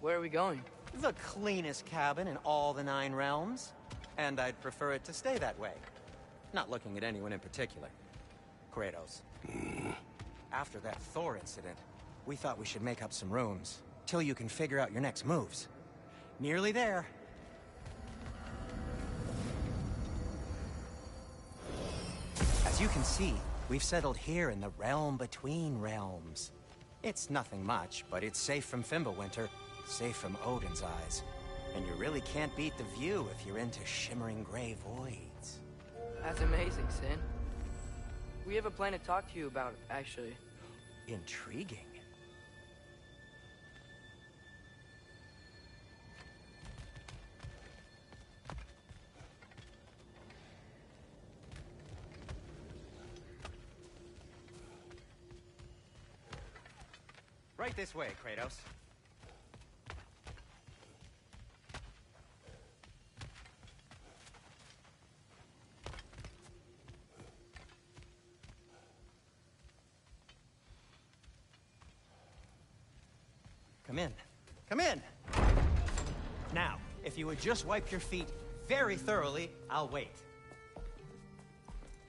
Where are we going? The cleanest cabin in all the 9 realms. And I'd prefer it to stay that way. Not looking at anyone in particular. Kratos. After that Thor incident, we thought we should make up some rooms, till you can figure out your next moves. Nearly there. As you can see, we've settled here in the realm between realms. It's nothing much, but it's safe from Fimbulwinter, safe from Odin's eyes. And you really can't beat the view if you're into shimmering gray voids. That's amazing, Sin. We have a plan to talk to you about, actually. Intriguing. Right this way, Kratos. Come in. Come in! Now, if you would just wipe your feet very thoroughly, I'll wait.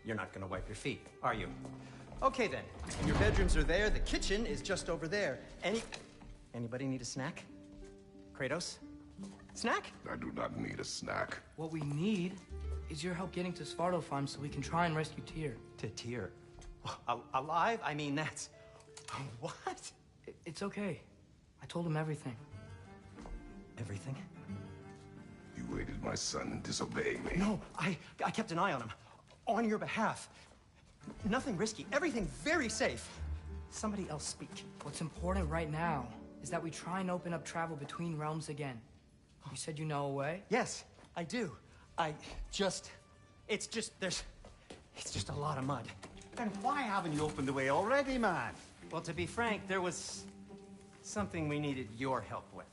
You're not gonna wipe your feet, are you? Okay then. Your bedrooms are there, the kitchen is just over there. Anybody need a snack? Kratos? Snack? I do not need a snack. What we need is your help getting to Svartalfheim so we can try and rescue Tyr. To Tyr? Alive? I mean, that's... What? It's okay. I told him everything. Everything? You aided my son and disobeyed me. No, I kept an eye on him. On your behalf. Nothing risky. Everything very safe. Somebody else speak. What's important right now is that we try and open up travel between realms again. You said you know a way? Yes, I do. It's just a lot of mud. Then why haven't you opened the way already, man? Well, to be frank, there was something we needed your help with.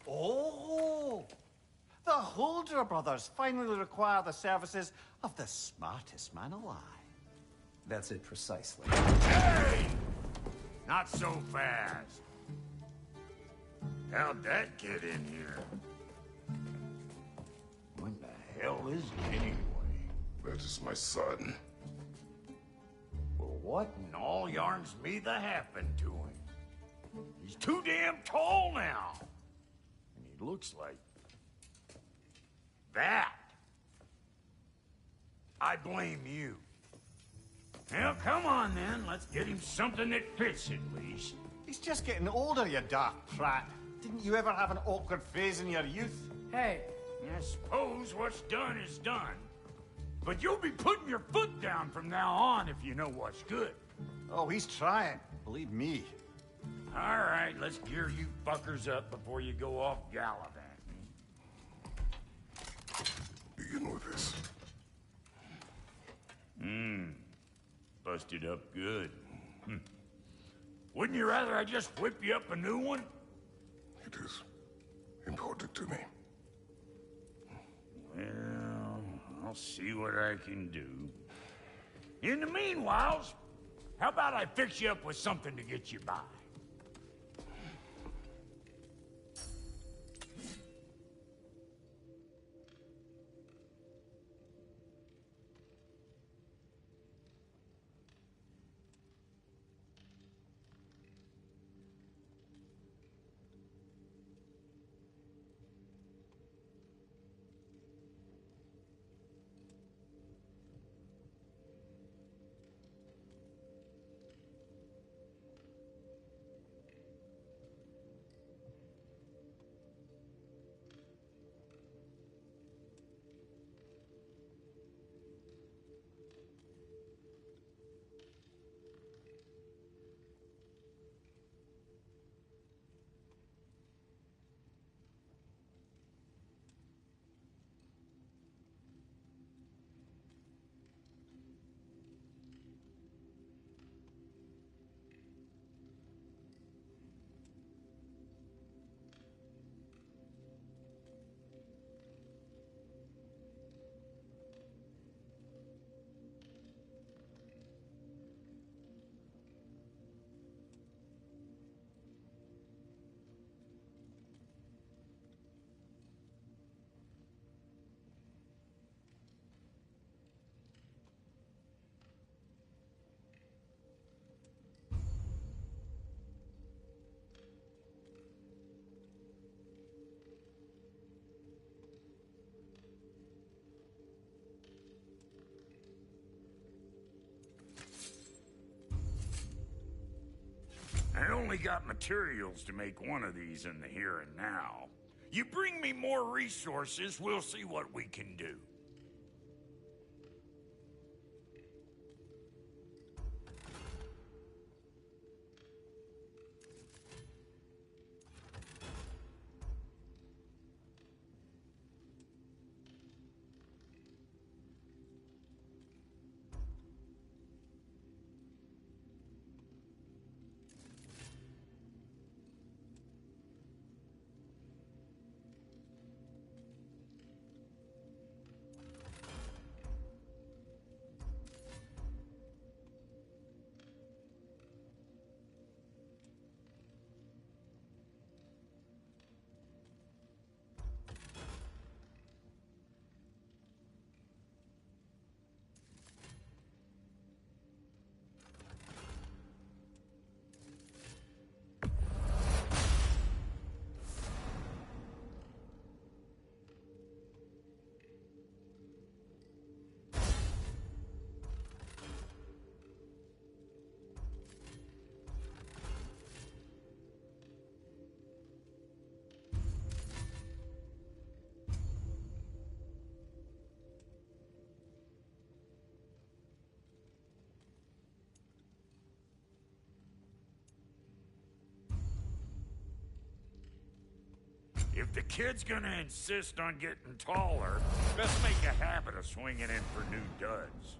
Oh! The Holder brothers finally require the services of the smartest man alive. That's it precisely. Hey! Not so fast. How'd that get in here? What the hell is it anyway? That is my son. Well, what in all yarns me that happened to him? He's too damn tall now. And he looks like... that. I blame you. Well, come on then. Let's get him something that fits at least. He's just getting older, you dark prat. Didn't you ever have an awkward phase in your youth? Hey! I suppose what's done is done. But you'll be putting your foot down from now on if you know what's good. Oh, he's trying. Believe me. All right, let's gear you fuckers up before you go off gallivanting. Begin with this. Busted up good. Wouldn't you rather I just whip you up a new one? It is important to me. Well, I'll see what I can do. In the meanwhile, how about I fix you up with something to get you by? only got materials to make one of these in the here and now. You bring me more resources, we'll see what we can do. If the kid's gonna insist on getting taller, best make a habit of swinging in for new duds.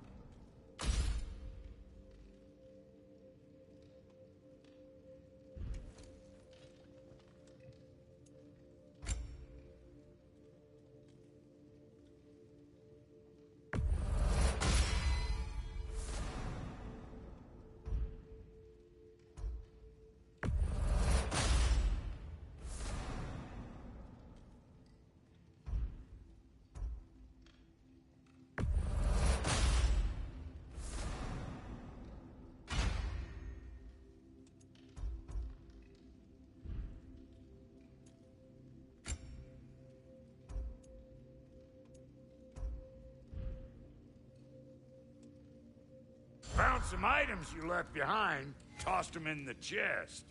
Found some items you left behind, tossed them in the chest.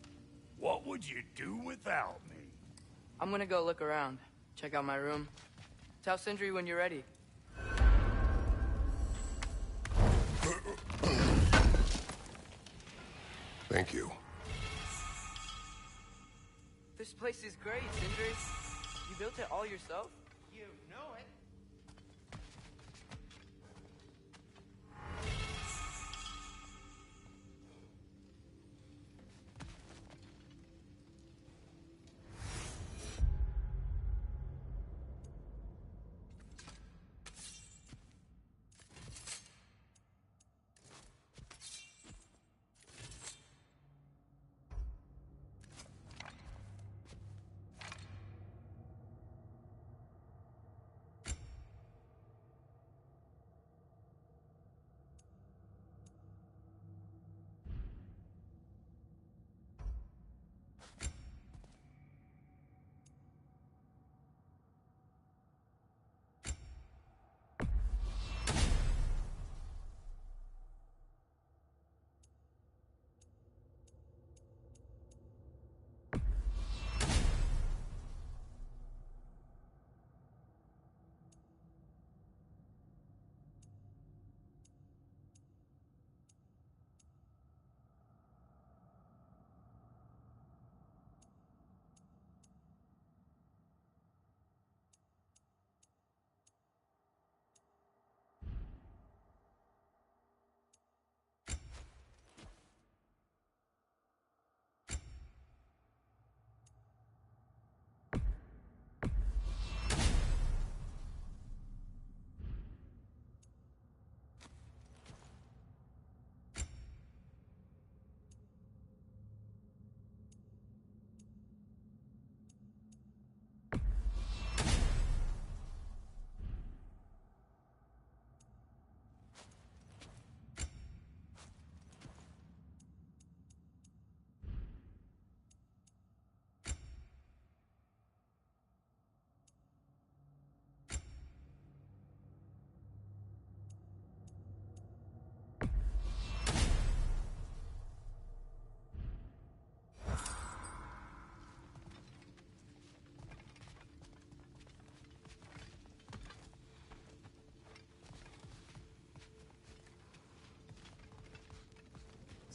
What would you do without me? I'm gonna go look around. Check out my room. Tell Sindri when you're ready. Thank you. This place is great, Sindri. You built it all yourself? You know it.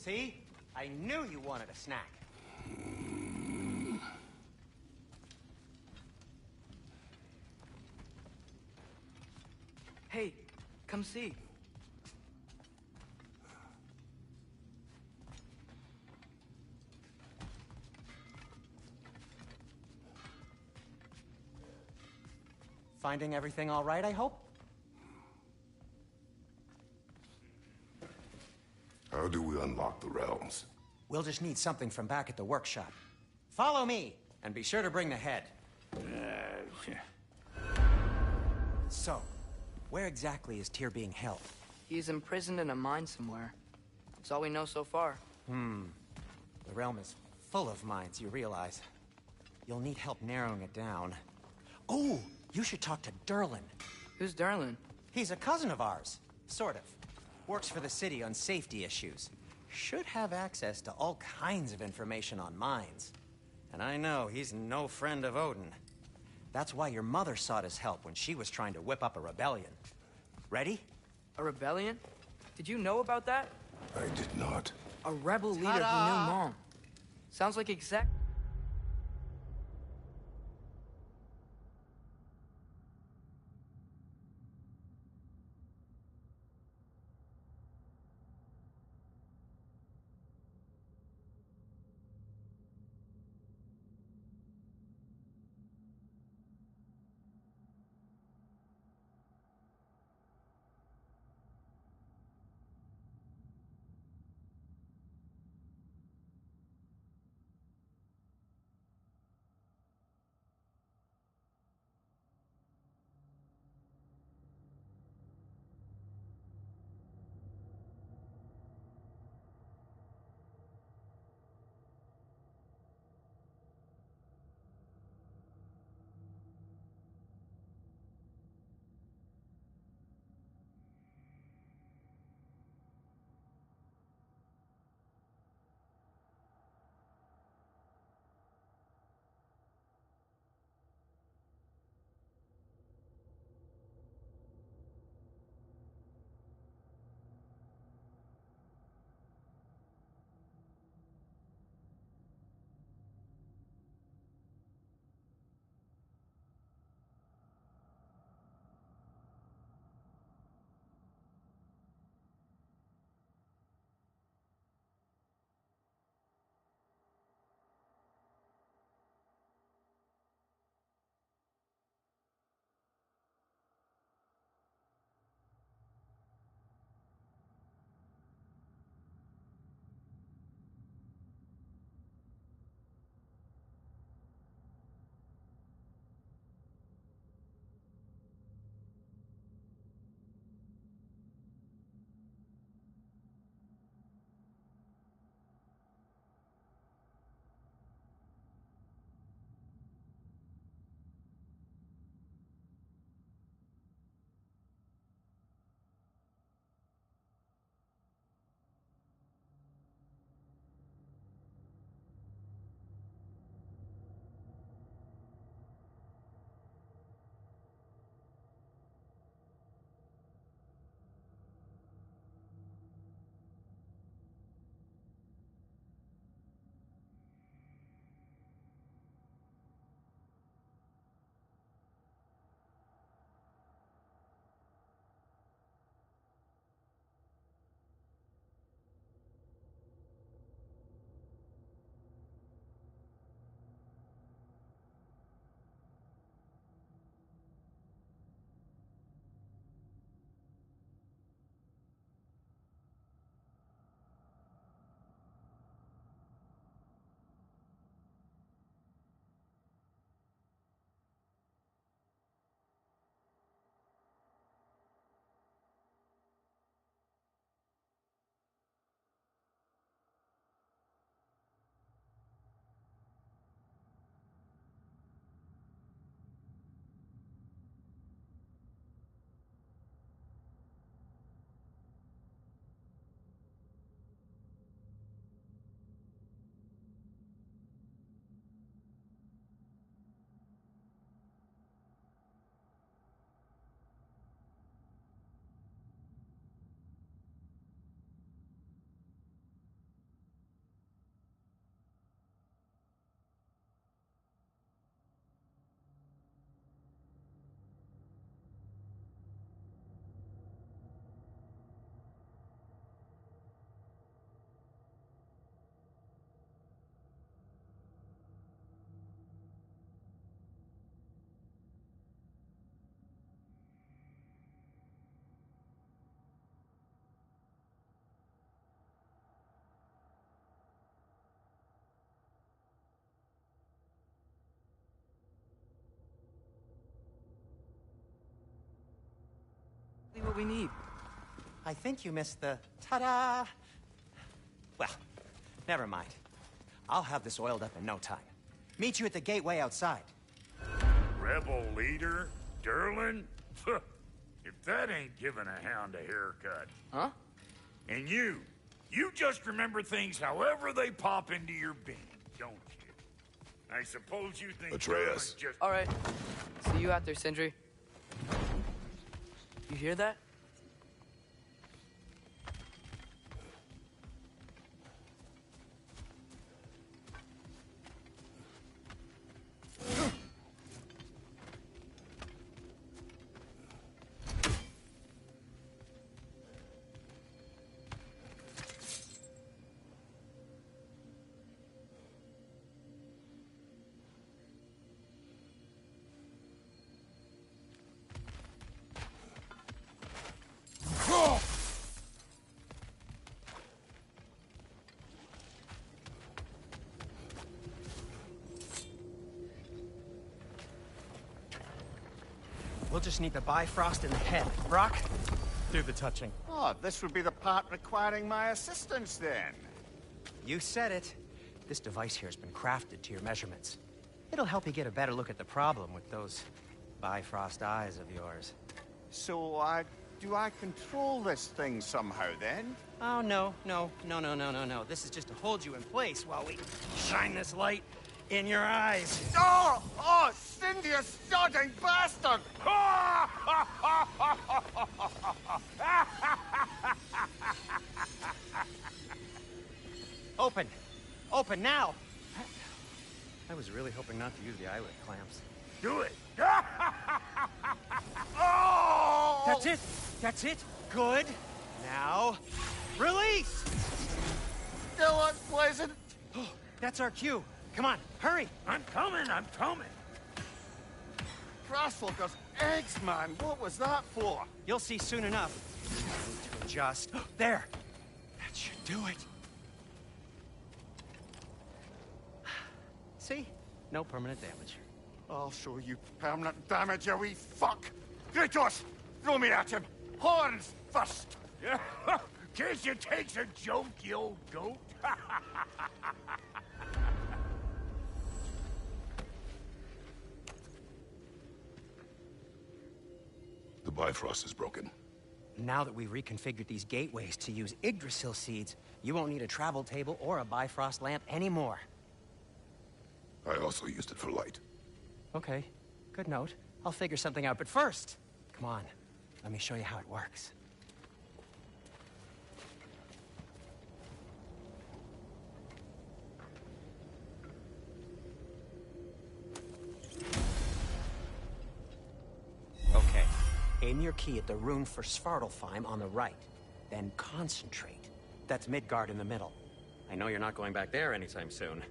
See? I knew you wanted a snack. Hey, come see. Finding everything all right, I hope? How do we unlock the realms? We'll just need something from back at the workshop. Follow me, and be sure to bring the head. So, where exactly is Tyr being held? He's imprisoned in a mine somewhere. That's all we know so far. The realm is full of mines, you realize. You'll need help narrowing it down. Oh, you should talk to Derlin. Who's Darlin? He's a cousin of ours, sort of. Works for the city on safety issues. Should have access to all kinds of information on mines. And I know he's no friend of Odin. That's why your mother sought his help when she was trying to whip up a rebellion. Ready? A rebellion? Did you know about that? I did not. A rebel leader who knew Mom. Sounds like exact... what we need. I think you missed the ta-da. Well, never mind. I'll have this oiled up in no time. Meet you at the gateway outside. Rebel leader? Durlin? If that ain't giving a hound a haircut. Huh? And you just remember things however they pop into your being, don't you? I suppose you think Atreus. Durlin's just... All right. See you out there, Sindri. You hear that? We'll just need the Bifrost in the head. Brock, do the touching. Oh, this would be the part requiring my assistance, then. You said it. This device here has been crafted to your measurements. It'll help you get a better look at the problem with those Bifrost eyes of yours. So, do I control this thing somehow, then? Oh, no. This is just to hold you in place while we shine this light in your eyes. Oh! Oh, Cindy, you sodding bastard! Open! Open now! I was really hoping not to use the eyelid clamps. Do it! Oh! That's it! That's it! Good! Now, release! Still unpleasant. That's our cue. Come on, hurry! I'm coming! Crossflockers, eggs, man. What was that for? You'll see soon enough. I need to adjust. There! That should do it. See? No permanent damage. I'll show you permanent damage, you wee fuck. Kratos, throw me at him. Horns first. Guess it takes a joke, you old goat. The Bifrost is broken. Now that we've reconfigured these gateways to use Yggdrasil seeds, you won't need a travel table or a Bifrost lamp anymore. I also used it for light. Okay, good note. I'll figure something out, but first, come on, let me show you how it works. Okay, aim your key at the rune for Svartalfheim on the right, then concentrate. That's Midgard in the middle. I know you're not going back there anytime soon.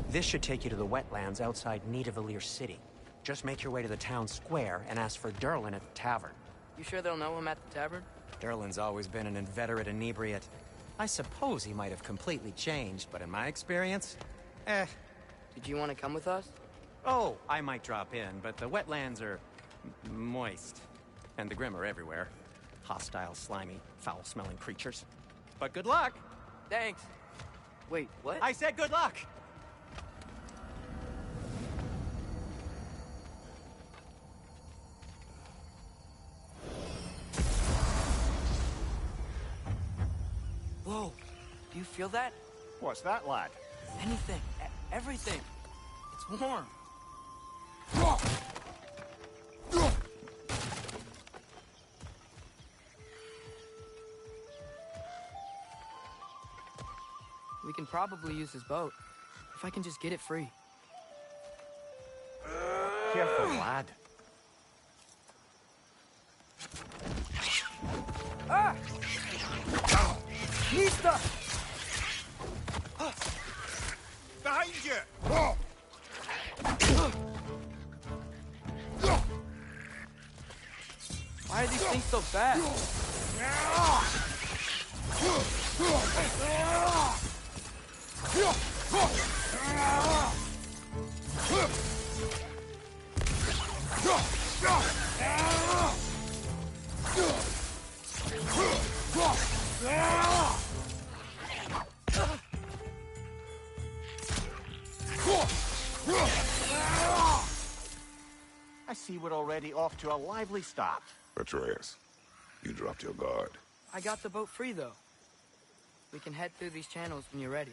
This should take you to the wetlands outside Nidavellir City. Just make your way to the town square and ask for Durlin at the tavern. You sure they'll know him at the tavern? Durlin's always been an inveterate inebriate. I suppose he might have completely changed, but in my experience, Did you want to come with us? Oh, I might drop in, but the wetlands are moist. And the Grim are everywhere. Hostile, slimy, foul-smelling creatures. But good luck! Thanks. Wait, what? I said good luck! Whoa, do you feel that? What's that, lad? Anything, everything. It's warm. We can probably use his boat, if I can just get it free. Careful, lad. Ah! Mista! Behind you! Why are these things so fast? I see we're already off to a lively start. Atreus, you dropped your guard. I got the boat free, though. We can head through these channels when you're ready.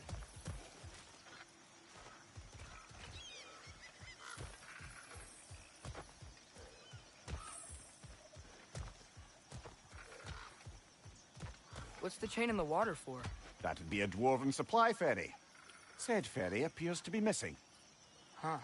What's the chain in the water for? That'd be a dwarven supply ferry. Said ferry appears to be missing. Huh.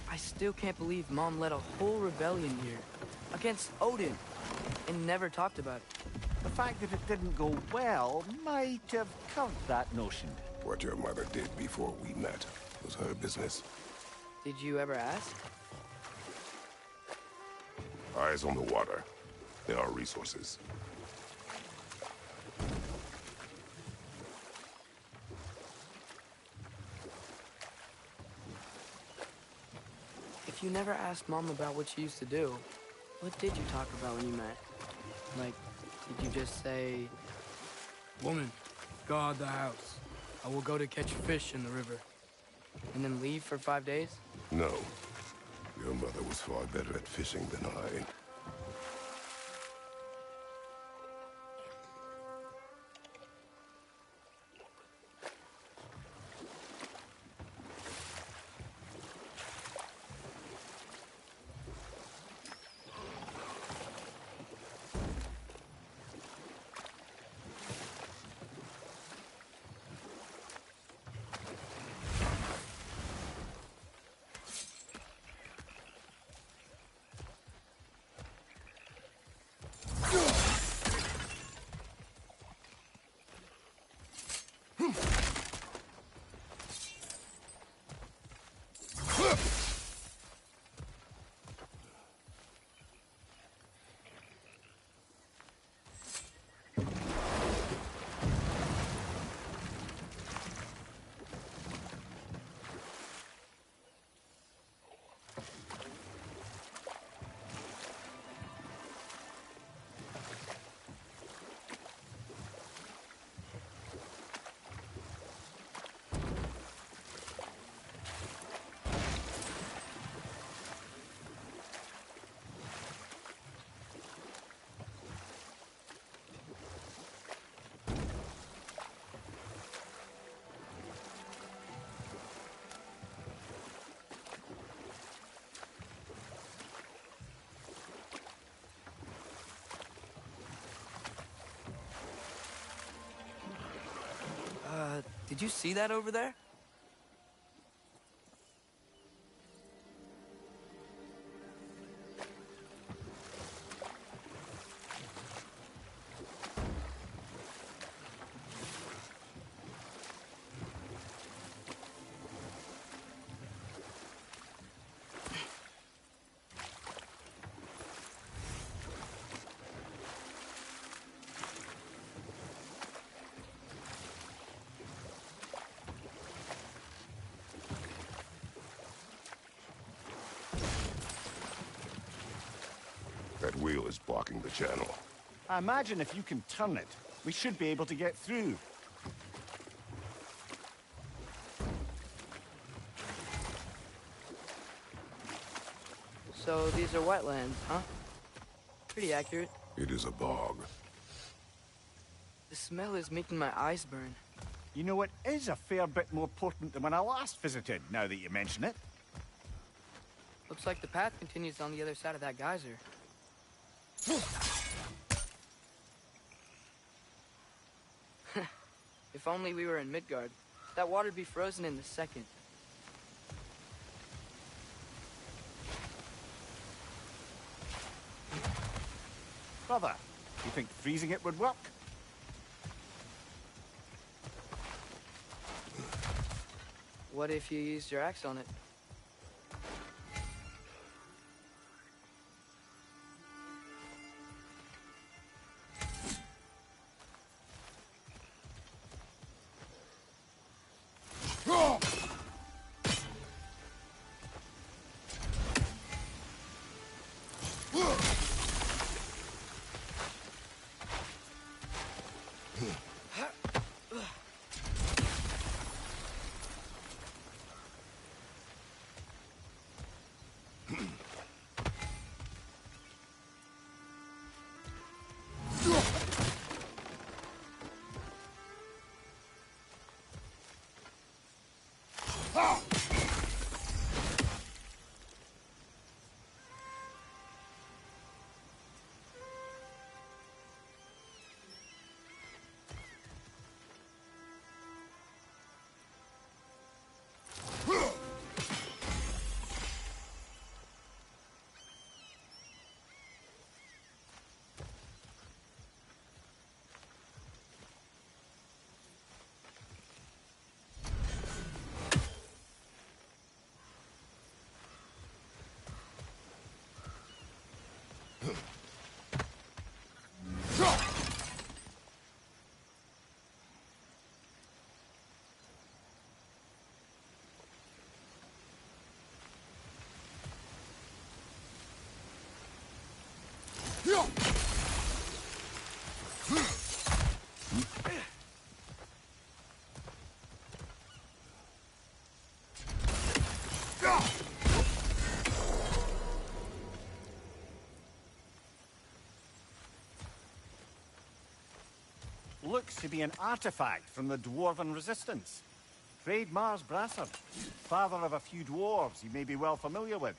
I still can't believe Mom led a whole rebellion here. Against Odin. And never talked about it. The fact that it didn't go well might have covered that notion. What your mother did before we met was her business. Did you ever ask? Eyes on the water. There are resources. If you never asked Mom about what she used to do, what did you talk about when you met? Like, did you just say, "Woman, guard the house. I will go to catch fish in the river," and then leave for 5 days? No. Your mother was far better at fishing than I. Did you see that over there? That wheel is blocking the channel. I imagine if you can turn it, we should be able to get through. So these are wetlands, huh? Pretty accurate. It is a bog. The smell is making my eyes burn. You know, it is a fair bit more potent than when I last visited, now that you mention it. Looks like the path continues on the other side of that geyser. If only we were in Midgard. That water'd be frozen in a second. Brother, you think freezing it would work? What if you used your axe on it? Looks to be an artifact from the Dwarven Resistance. Trade Mars Brassard, father of a few dwarves you may be well familiar with.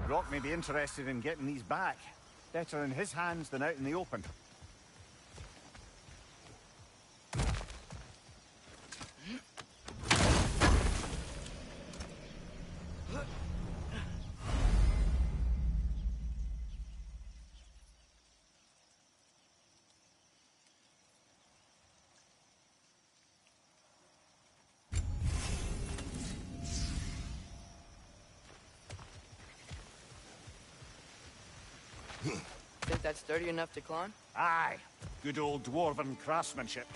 Rock may be interested in getting these back. Better in his hands than out in the open. Think that's sturdy enough to climb? Aye, good old Dwarven craftsmanship.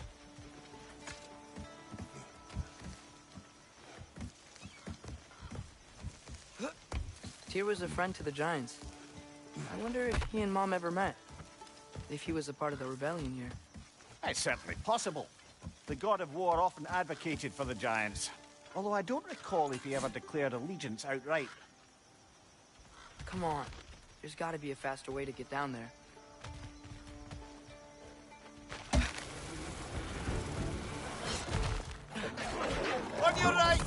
Tyr was a friend to the Giants. I wonder if he and Mom ever met. If he was a part of the rebellion here. It's certainly possible. The god of war often advocated for the Giants. Although I don't recall if he ever declared allegiance outright. Come on. There's gotta be a faster way to get down there. On your right!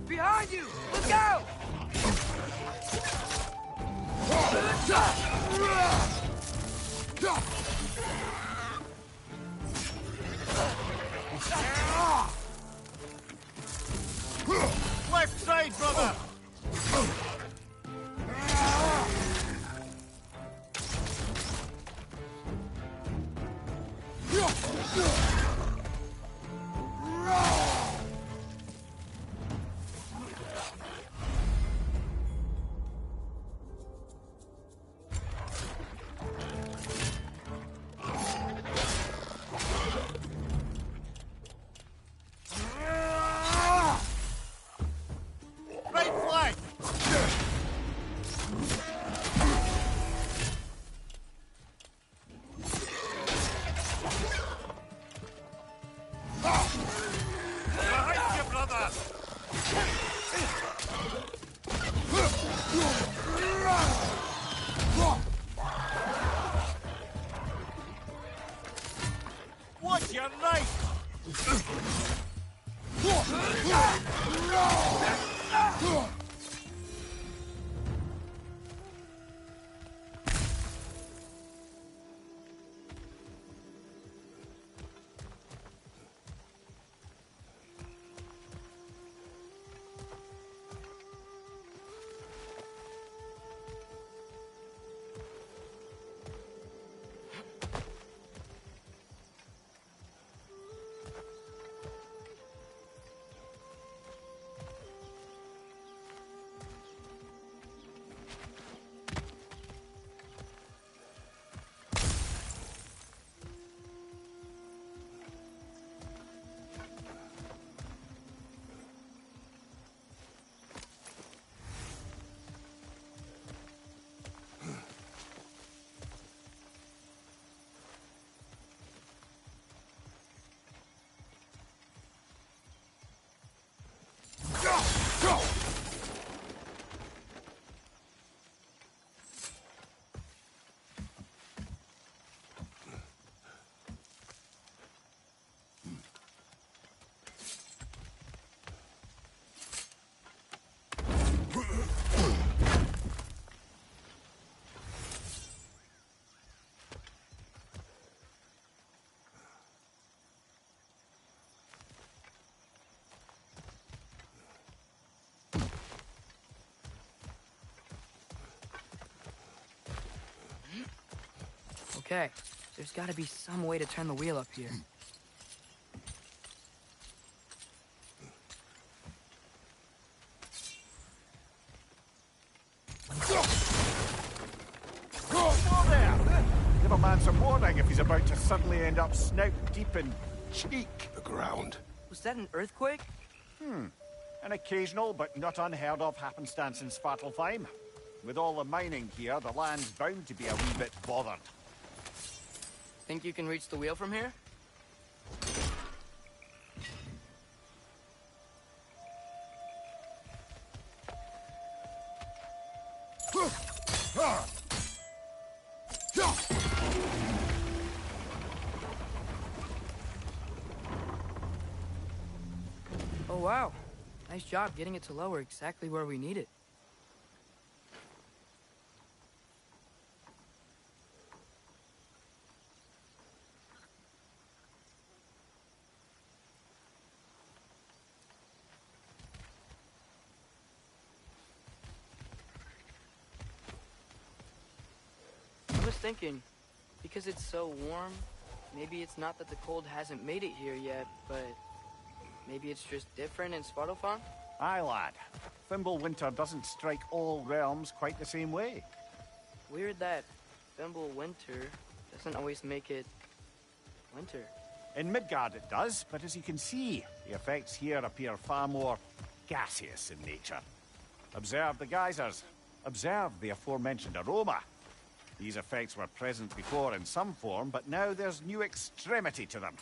Behind Behind you! Let's go! Left side, brother! Right flank! Behind you, brother! Watch your right! Okay, there's gotta be some way to turn the wheel up here. Whoa there! Give a man some warning if he's about to suddenly end up snout deep in cheek. The ground. Was that an earthquake? An occasional but not unheard of happenstance in Svartalfheim. With all the mining here, the land's bound to be a wee bit bothered. Think you can reach the wheel from here? Oh wow, nice job getting it to lower exactly where we need it. I was thinking, because it's so warm, maybe it's not that the cold hasn't made it here yet, but maybe it's just different in Svartalfheim? Aye, lad. Thimble winter doesn't strike all realms quite the same way. Weird that Thimble winter doesn't always make it winter. In Midgard it does, but as you can see, the effects here appear far more gaseous in nature. Observe the geysers. Observe the aforementioned aroma. These effects were present before in some form, but now there's new extremity to them.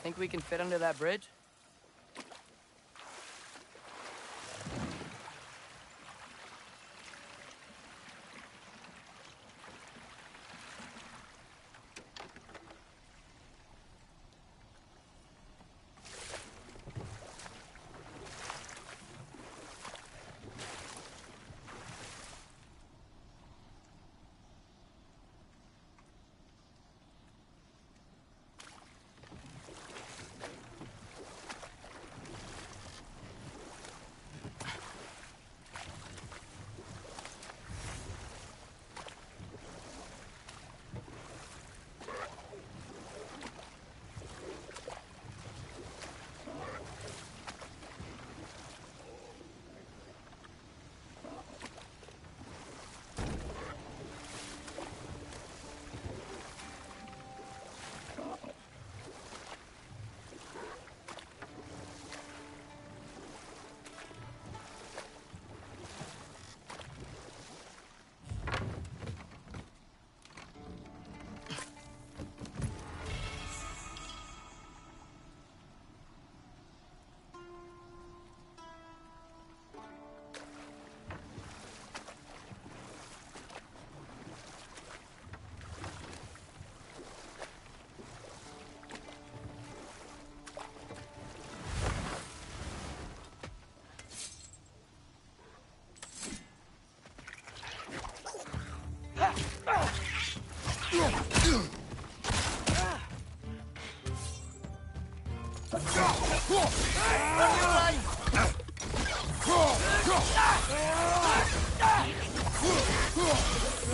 Think we can fit under that bridge?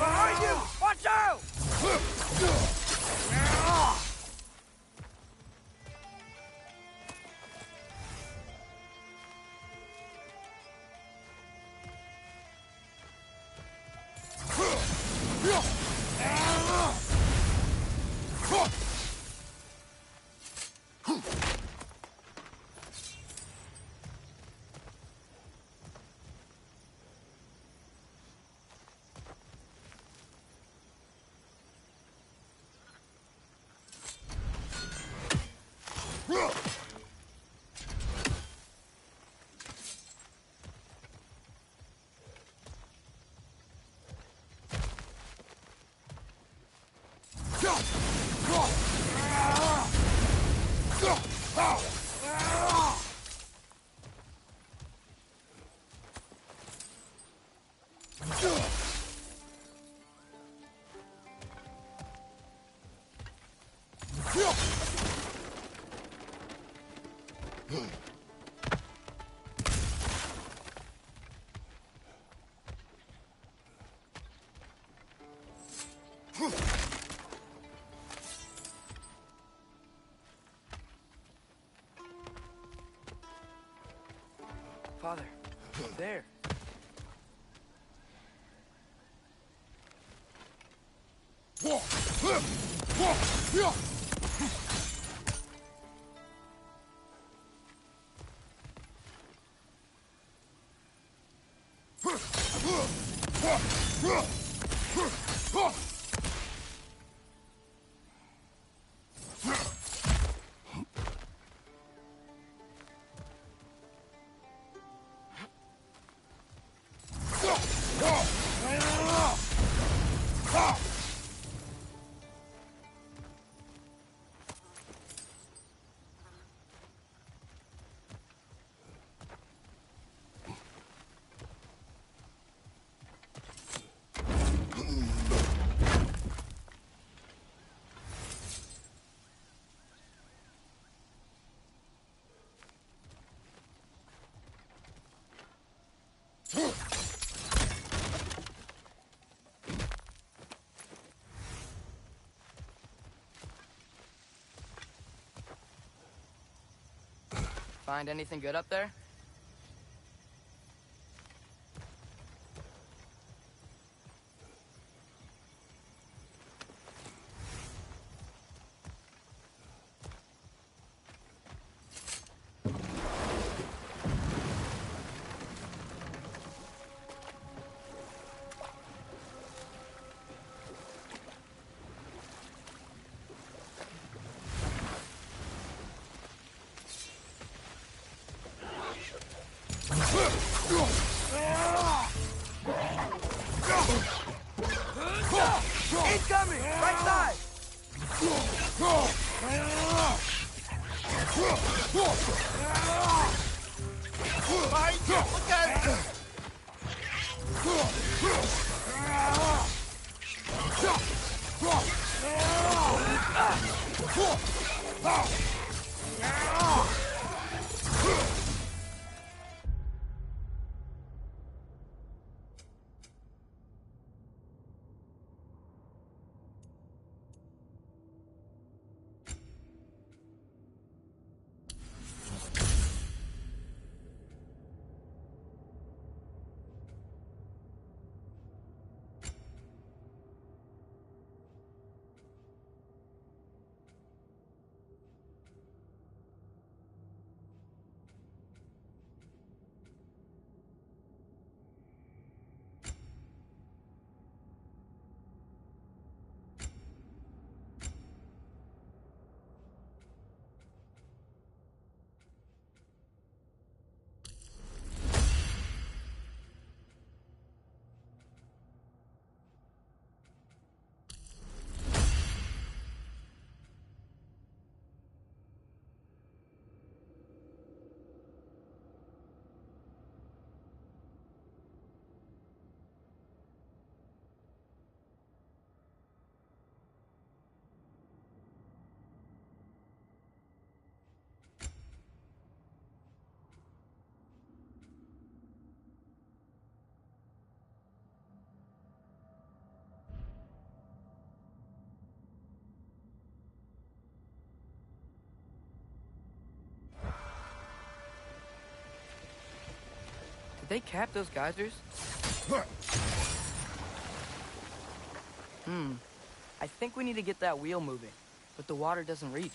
Behind you! Watch out! Father, there. Find anything good up there? Behind you! Look out! Did they cap those geysers? I think we need to get that wheel moving, but the water doesn't reach.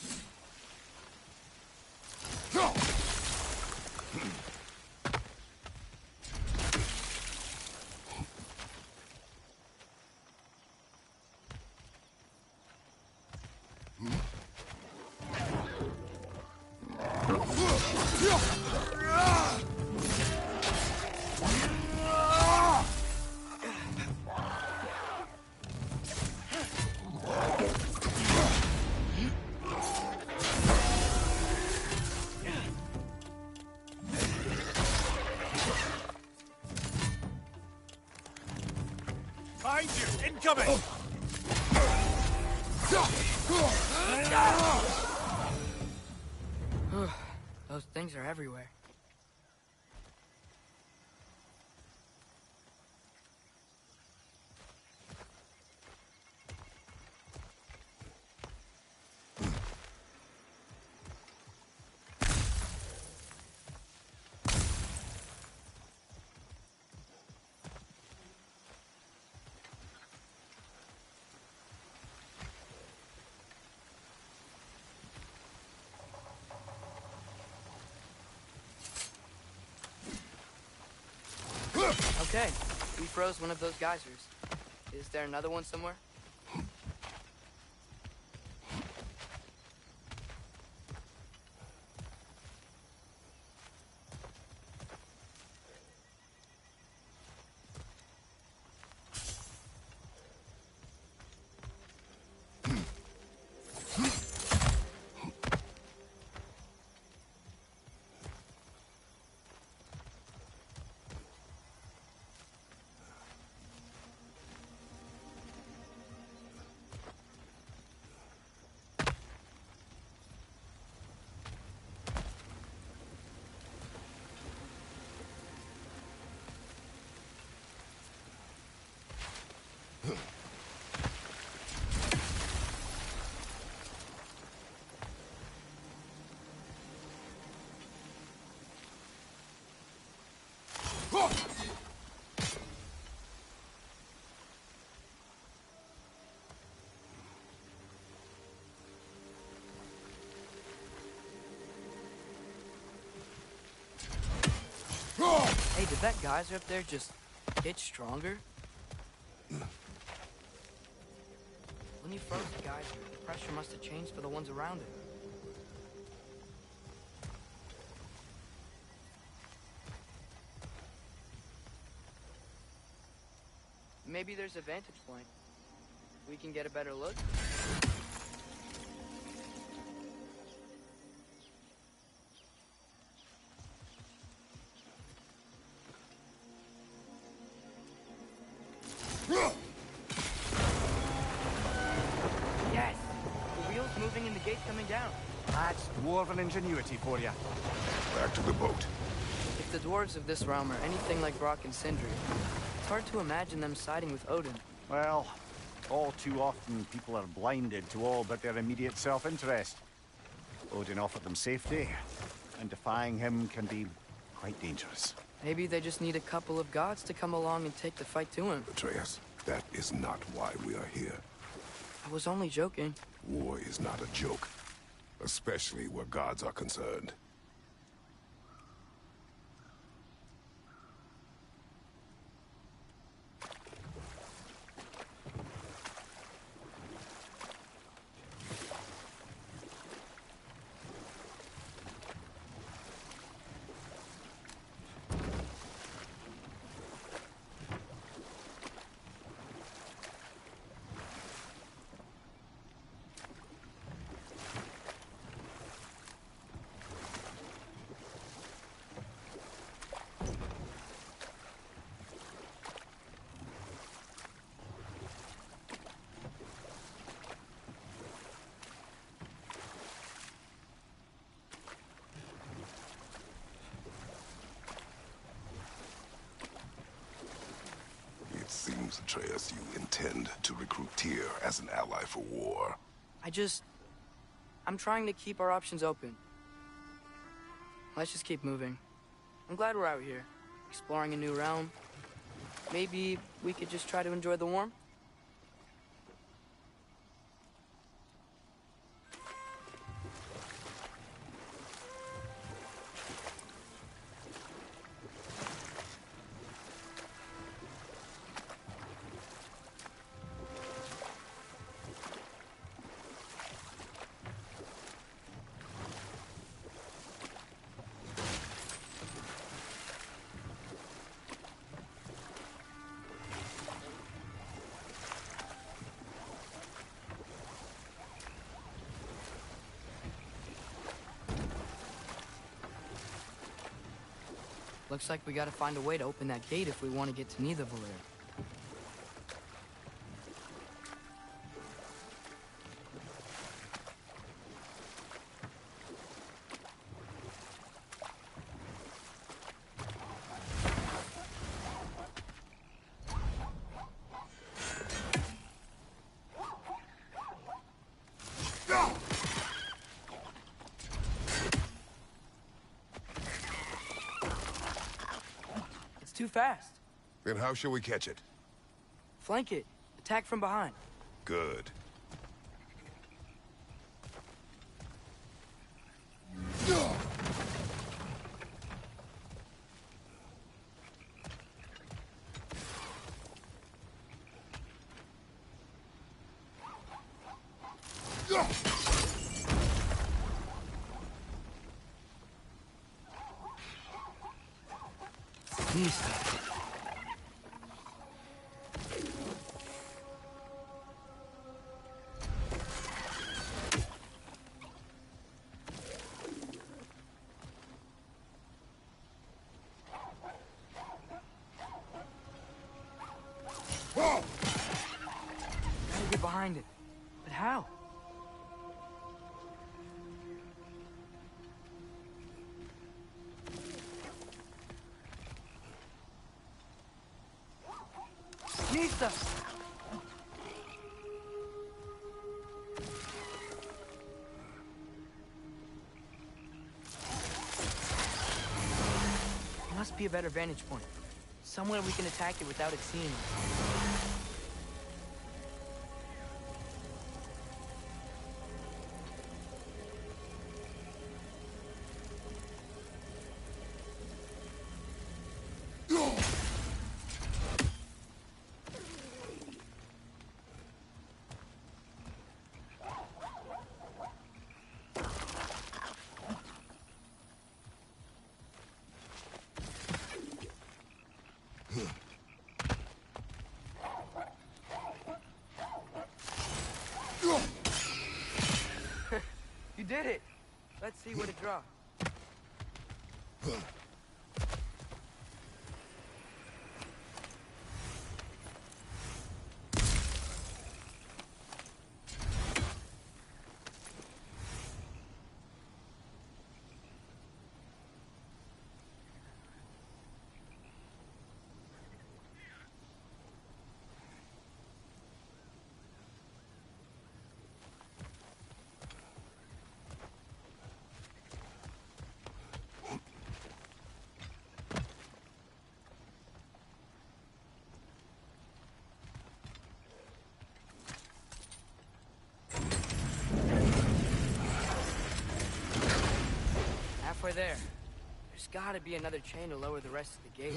Behind you! Incoming! Those things are everywhere. Okay, we froze one of those geysers. Is there another one somewhere? Hey, did that geyser up there just get stronger? When you froze the geyser, the pressure must have changed for the ones around it. Maybe there's a vantage point. We can get a better look. dwarven ingenuity for you. Back to the boat. If the dwarves of this realm are anything like Brock and Sindri, it's hard to imagine them siding with Odin. Well, all too often people are blinded to all but their immediate self-interest. Odin offered them safety, and defying him can be quite dangerous. Maybe they just need a couple of gods to come along and take the fight to him. Atreus, that is not why we are here. I was only joking. War is not a joke, especially where gods are concerned. It seems, Atreus, you intend to recruit Tyr as an ally for war. I'm trying to keep our options open. Let's just keep moving. I'm glad we're out here, exploring a new realm. Maybe we could just try to enjoy the warmth? Looks like we gotta find a way to open that gate if we want to get to Nidavellir. Too fast. Then how shall we catch it? Flank it. Attack from behind. Good. Gotta get behind it. But how? Nista! There must be a better vantage point. Somewhere we can attack it without it seeing us. You did it! Let's see what it draws. halfway there. There's gotta be another chain to lower the rest of the gate.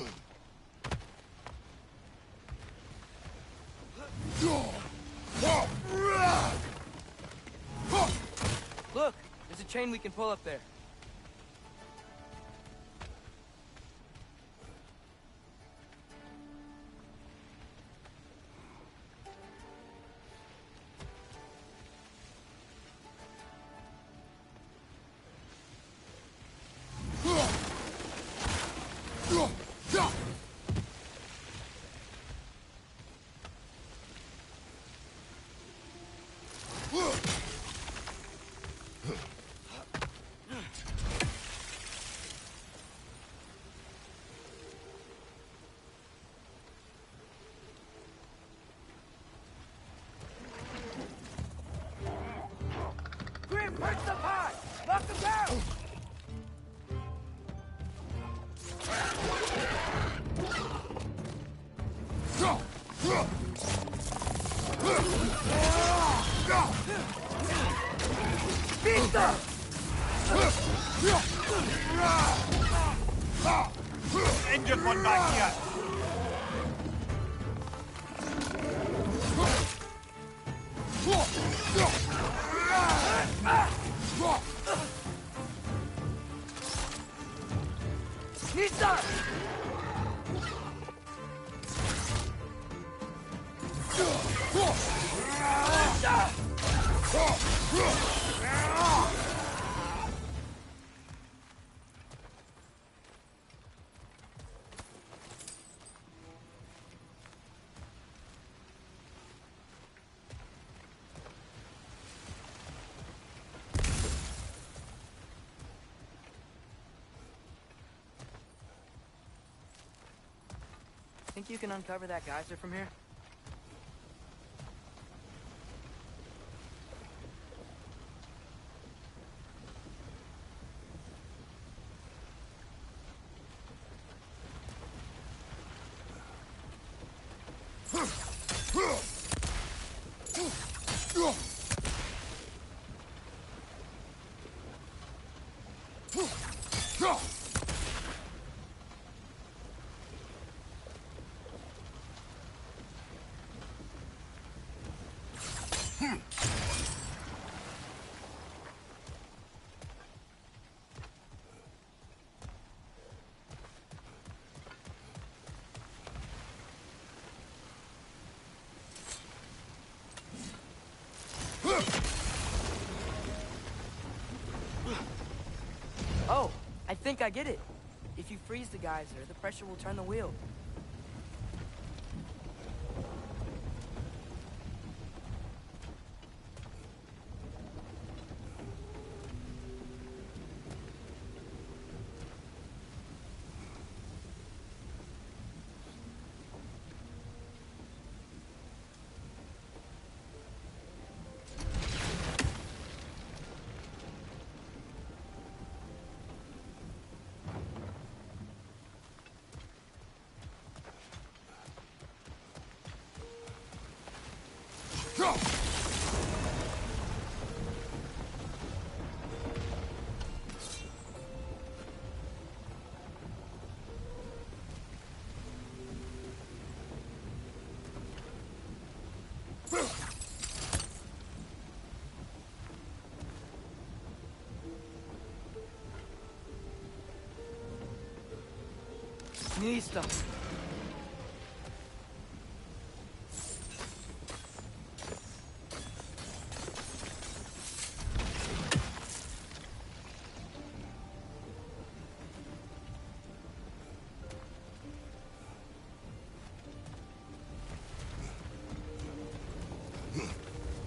Look! There's a chain we can pull up there. Grim, punch the pot! Knock him down! Pista! Injured one back here. Pista! Think you can uncover that geyser from here? Oh, I think I get it. If you freeze the geyser, the pressure will turn the wheel. Listo.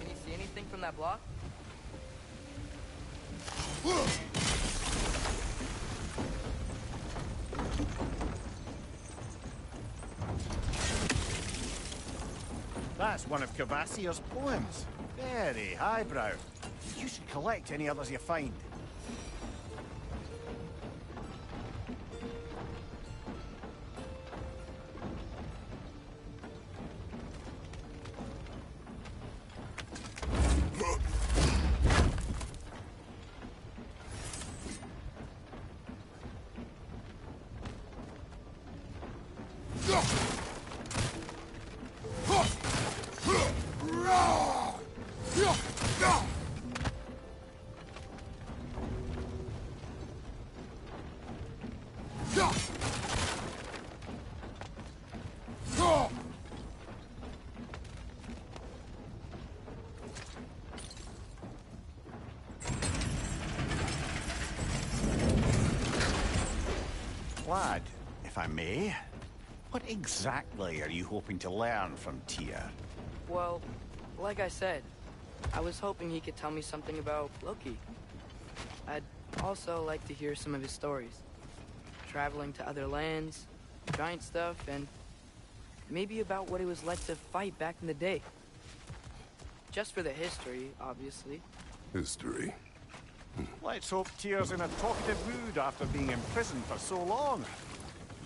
Can you see anything from that block? That's one of Cavassier's poems. Very highbrow. You should collect any others you find. Lad, if I may, what exactly are you hoping to learn from Tyr? Well, like I said, I was hoping he could tell me something about Loki. I'd also like to hear some of his stories. Traveling to other lands, giant stuff, and maybe about what it was like to fight back in the day. Just for the history, obviously. History. Let's hope Tyr's in a talkative mood after being imprisoned for so long.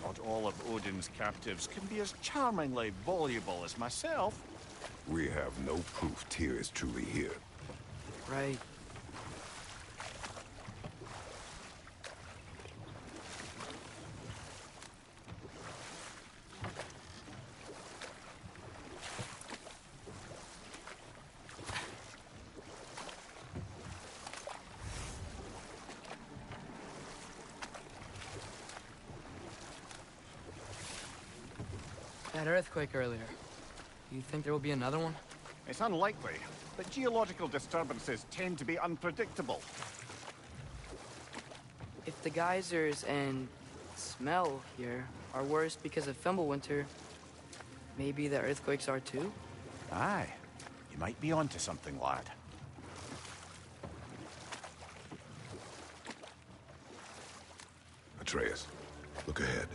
Not all of Odin's captives can be as charmingly voluble as myself. We have no proof Tyr is truly here. Right. That earthquake earlier. You think there will be another one? It's unlikely, but geological disturbances tend to be unpredictable. If the geysers and smell here are worse because of Fimbulwinter, maybe the earthquakes are too? Aye, you might be onto something, lad. Atreus, look ahead.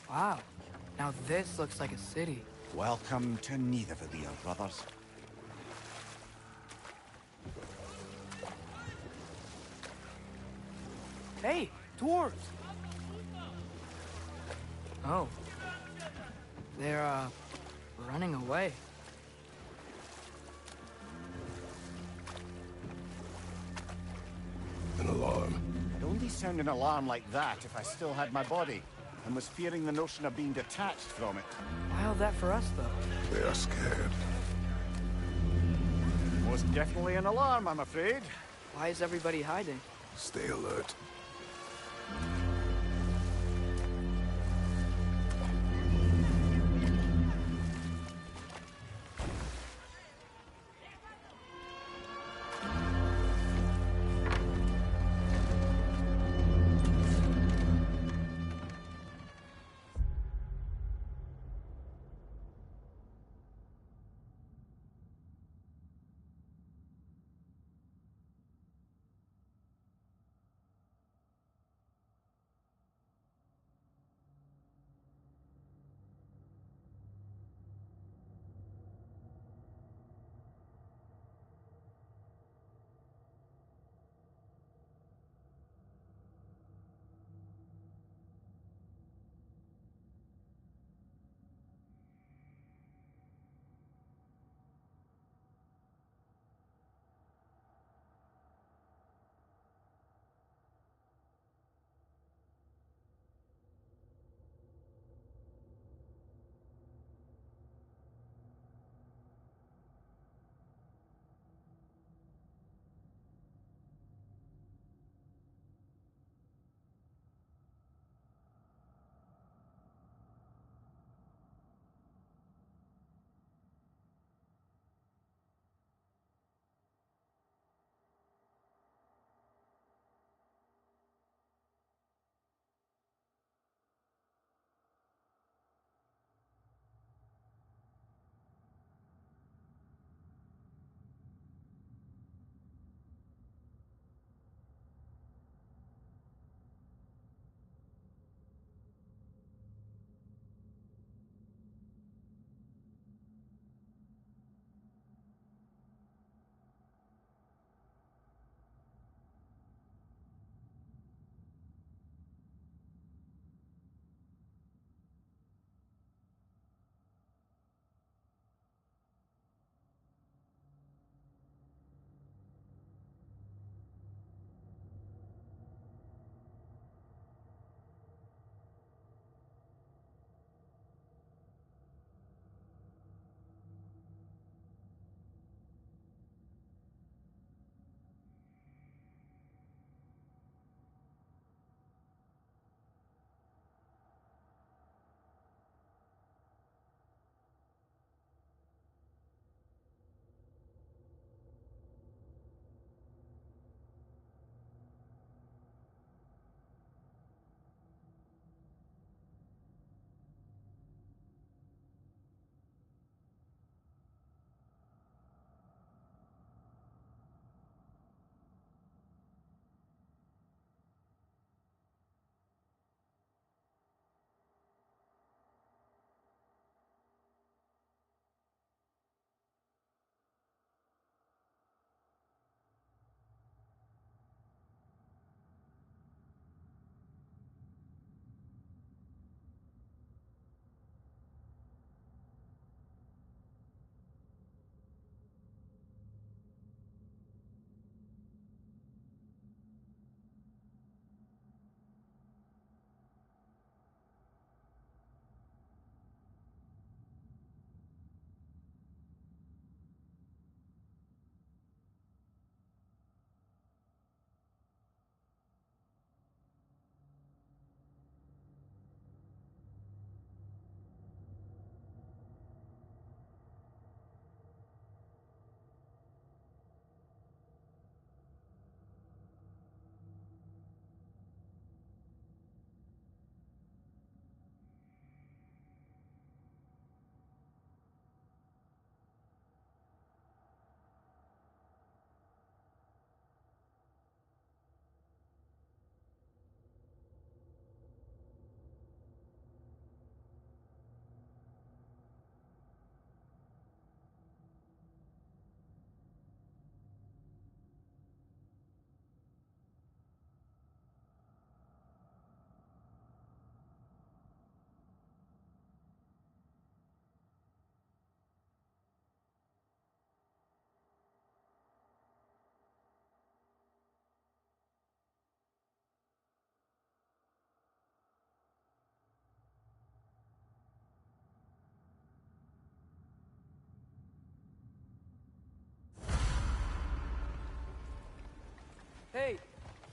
Wow. Now this looks like a city. Welcome to Nidavellir, brothers. Hey, dwarves! Oh. They're, running away. An alarm. I'd only sound an alarm like that if I still had my body, and was fearing the notion of being detached from it. Why all that for us, though? They are scared. Most definitely an alarm, I'm afraid. Why is everybody hiding? Stay alert.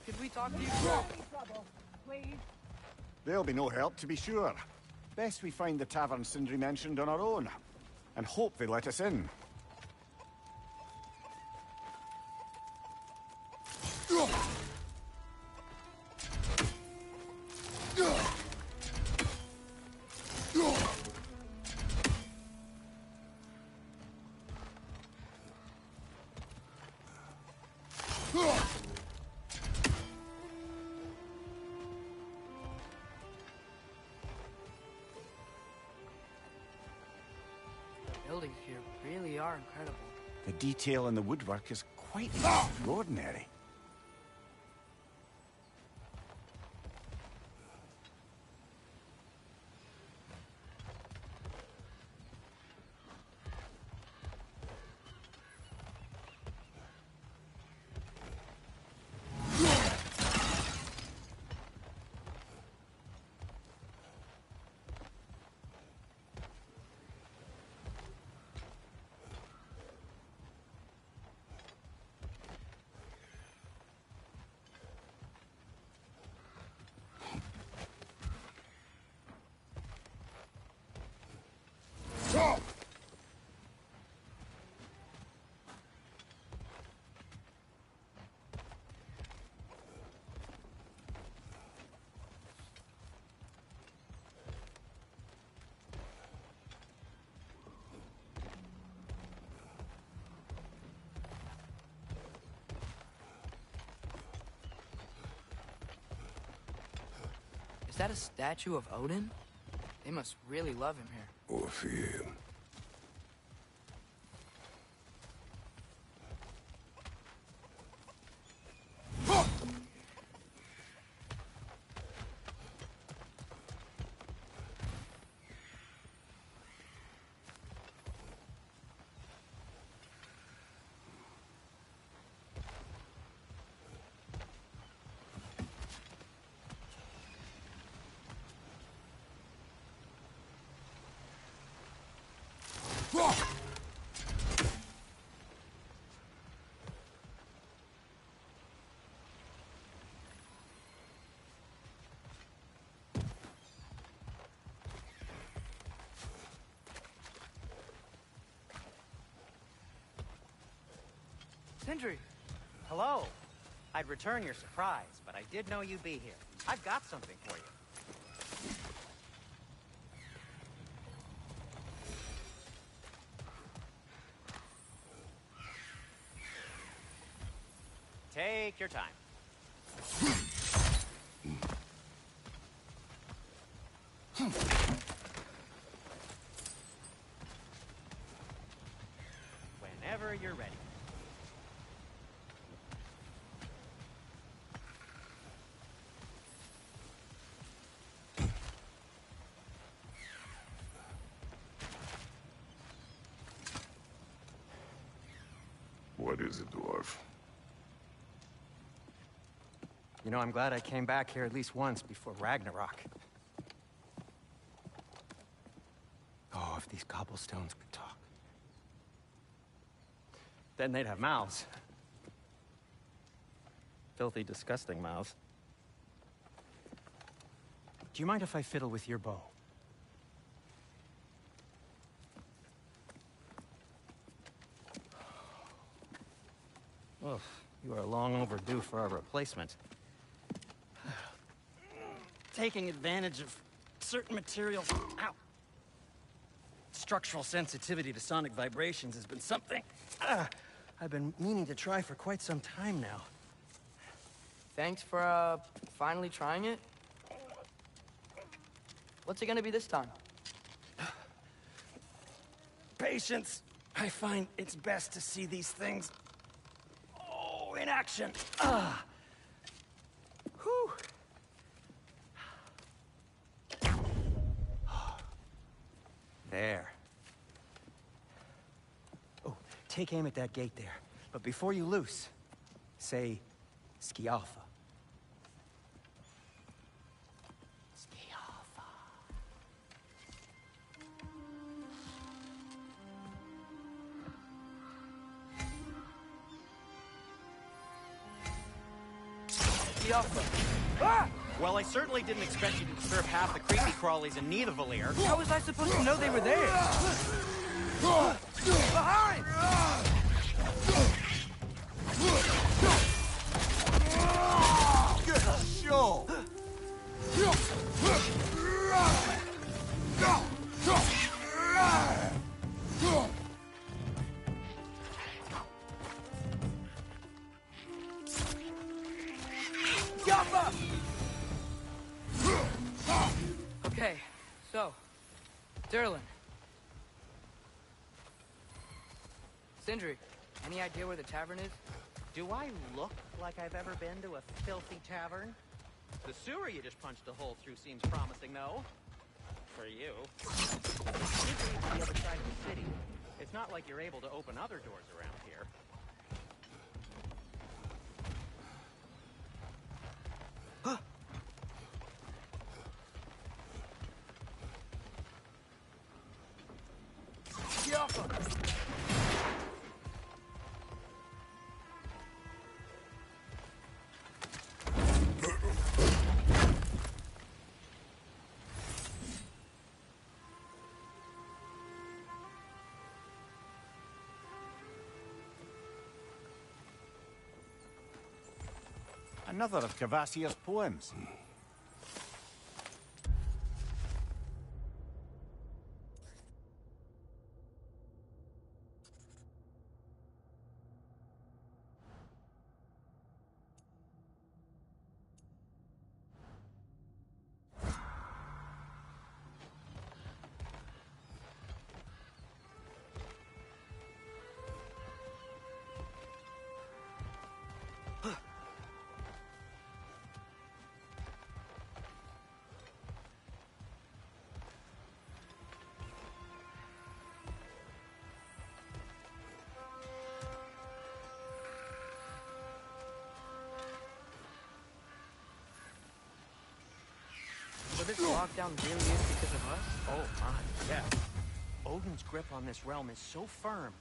Could we talk to you? Trouble, please. They'll be no help, to be sure. Best we find the tavern Sindri mentioned on our own, and hope they let us in. The buildings here really are incredible. The detail in the woodwork is quite extraordinary. Is that a statue of Odin? They must really love him here. Or fear him. Sindri! Hello. I'd return your surprise, but I did know you'd be here. I've got something for you. Take your time. Whenever you're ready. What is it, dwarf? You know, I'm glad I came back here at least once before Ragnarok. Oh, if these cobblestones could talk. Then they'd have mouths. Filthy, disgusting mouths. Do you mind if I fiddle with your bow? Oh, you are long overdue for a replacement. Taking advantage of certain materials. Ow! Structural sensitivity to sonic vibrations has been something I've been meaning to try for quite some time now. Thanks for, finally trying it. What's it gonna be this time? Patience. I find it's best to see these things in action. Whew. There. Oh, take aim at that gate there. But before you loose, say, Skialfa. Skialfa. Ah! Well, I certainly didn't expect you to disturb half the creepy crawlies in Nidavellir. How was I supposed to know they were there? Behind! Good show! Jump up! Okay, so, Derlin. Sindri, any idea where the tavern is? Do I look like I've ever been to a filthy tavern? The sewer you just punched a hole through seems promising, though. For you. It's the other side of the city. It's not like you're able to open other doors around here. Another of Cavassier's poems. So this lockdown really is because of us? Oh my, yeah. Odin's grip on this realm is so firm.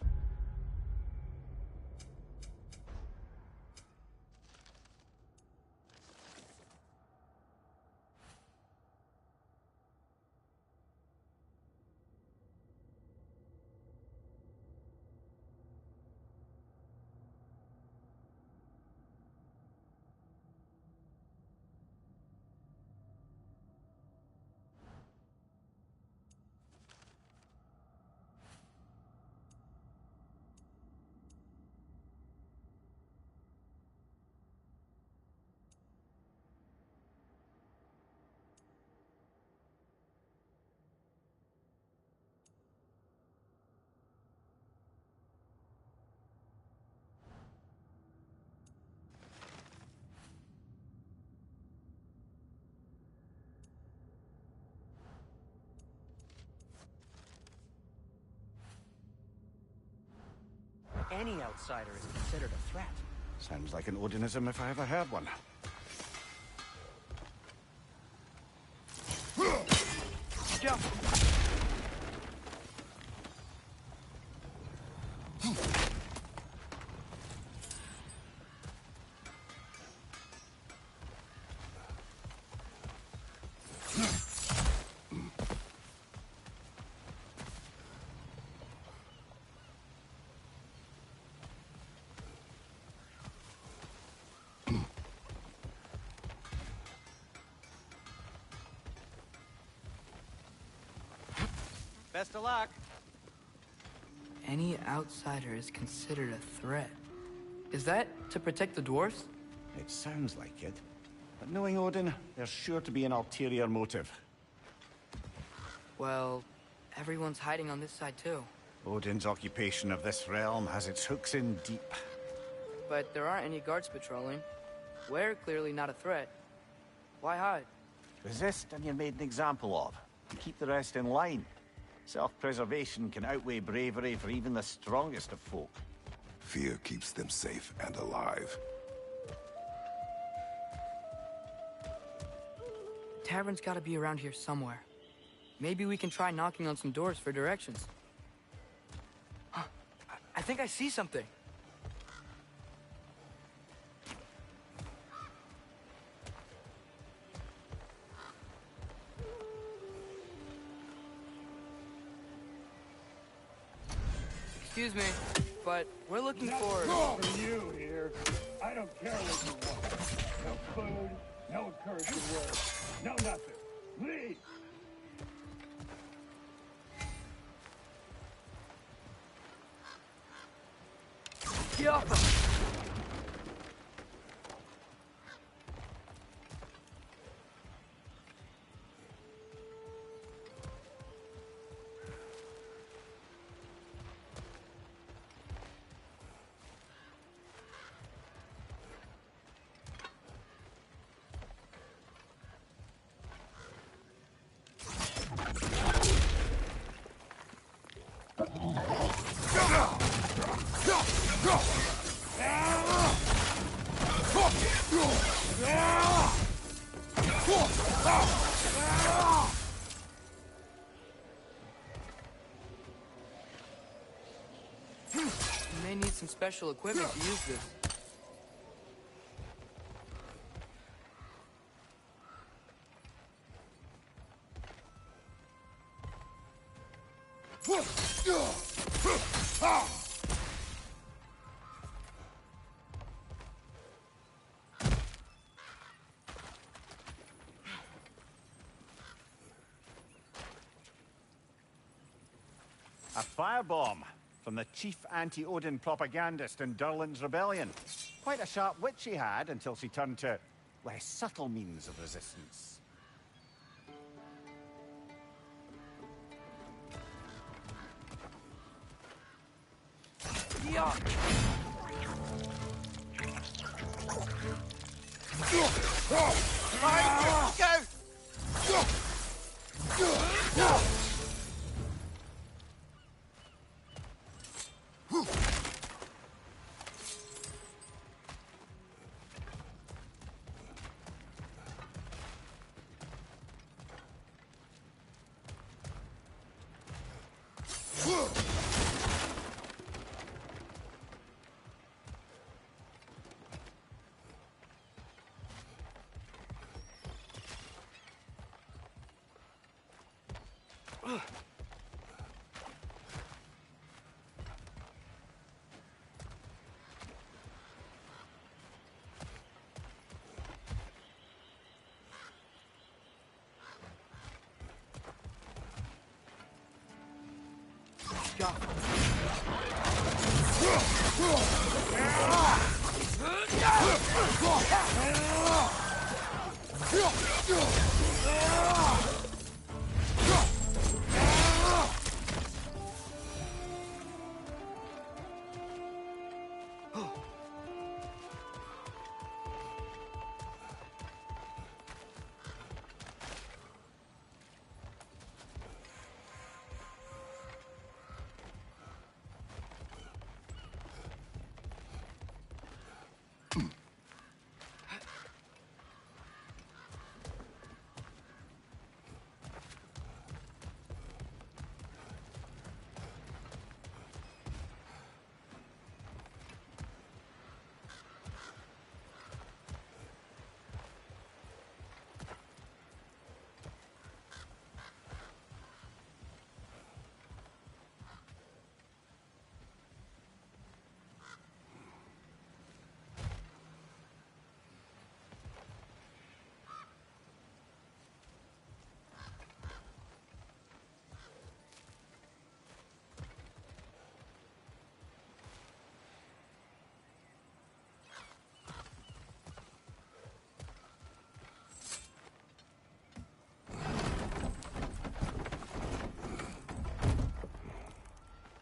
Any outsider is considered a threat. Sounds like an Odinism if I ever heard one. Jump! Best of luck. Any outsider is considered a threat. Is that to protect the dwarves? It sounds like it. But knowing Odin, there's sure to be an ulterior motive. Well, everyone's hiding on this side too. Odin's occupation of this realm has its hooks in deep. But there aren't any guards patrolling. We're clearly not a threat. Why hide? Resist and you're made an example of. And keep the rest in line. Self-preservation can outweigh bravery for even the strongest of folk. Fear keeps them safe and alive. Tavern's gotta be around here somewhere. Maybe we can try knocking on some doors for directions. I think I see something. Excuse me, but we're looking for... For you here. I don't care what you want. No food, no encouraging words, no nothing. Leave! Get off him! You may need some special equipment to use this. A firebomb from the chief anti-Odin propagandist in Durlin's rebellion. Quite a sharp wit she had until she turned to less subtle means of resistance. Yeah.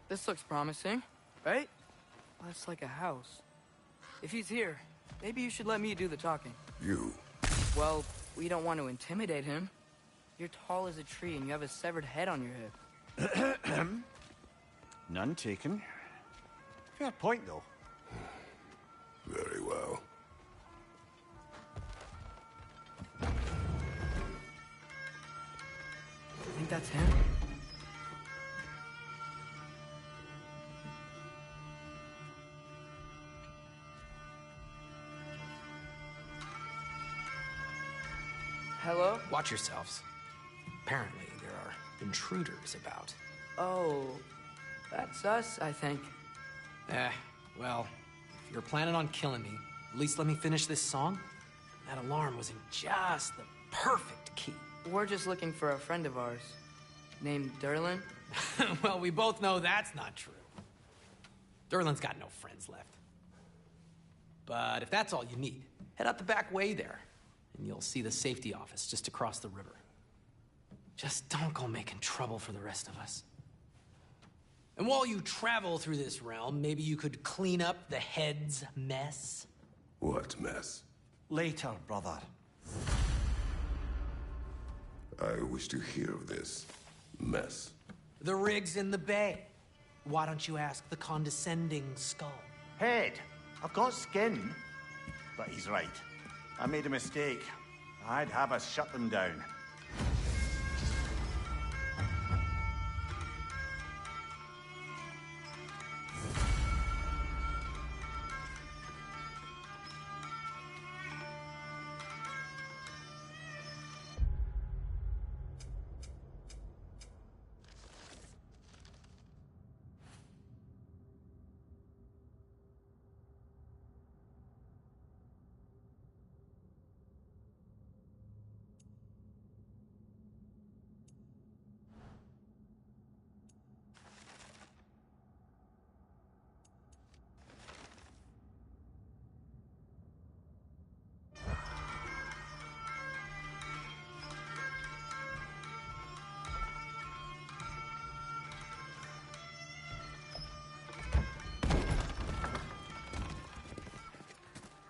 This looks promising, right? That's like a house. If he's here, maybe you should let me do the talking. You? Well, we don't want to intimidate him. You're tall as a tree and you have a severed head on your hip. None taken. Fair point, though. Very well. You think that's him? Hello? Watch yourselves. Apparently, there are intruders about. Oh, That's us, I think. Well, if you're planning on killing me, at least let me finish this song. That alarm was in just the perfect key. We're just looking for a friend of ours, named Derlin. Well, we both know that's not true. Derlin's got no friends left. But if that's all you need, head out the back way there, and you'll see the safety office just across the river. Just don't go making trouble for the rest of us. And while you travel through this realm, maybe you could clean up the head's mess? What mess? Later, brother. I wish to hear of this mess. The rig's in the bay. Why don't you ask the condescending skull? Head, I've got skin. But he's right. I made a mistake. I'd have us shut them down.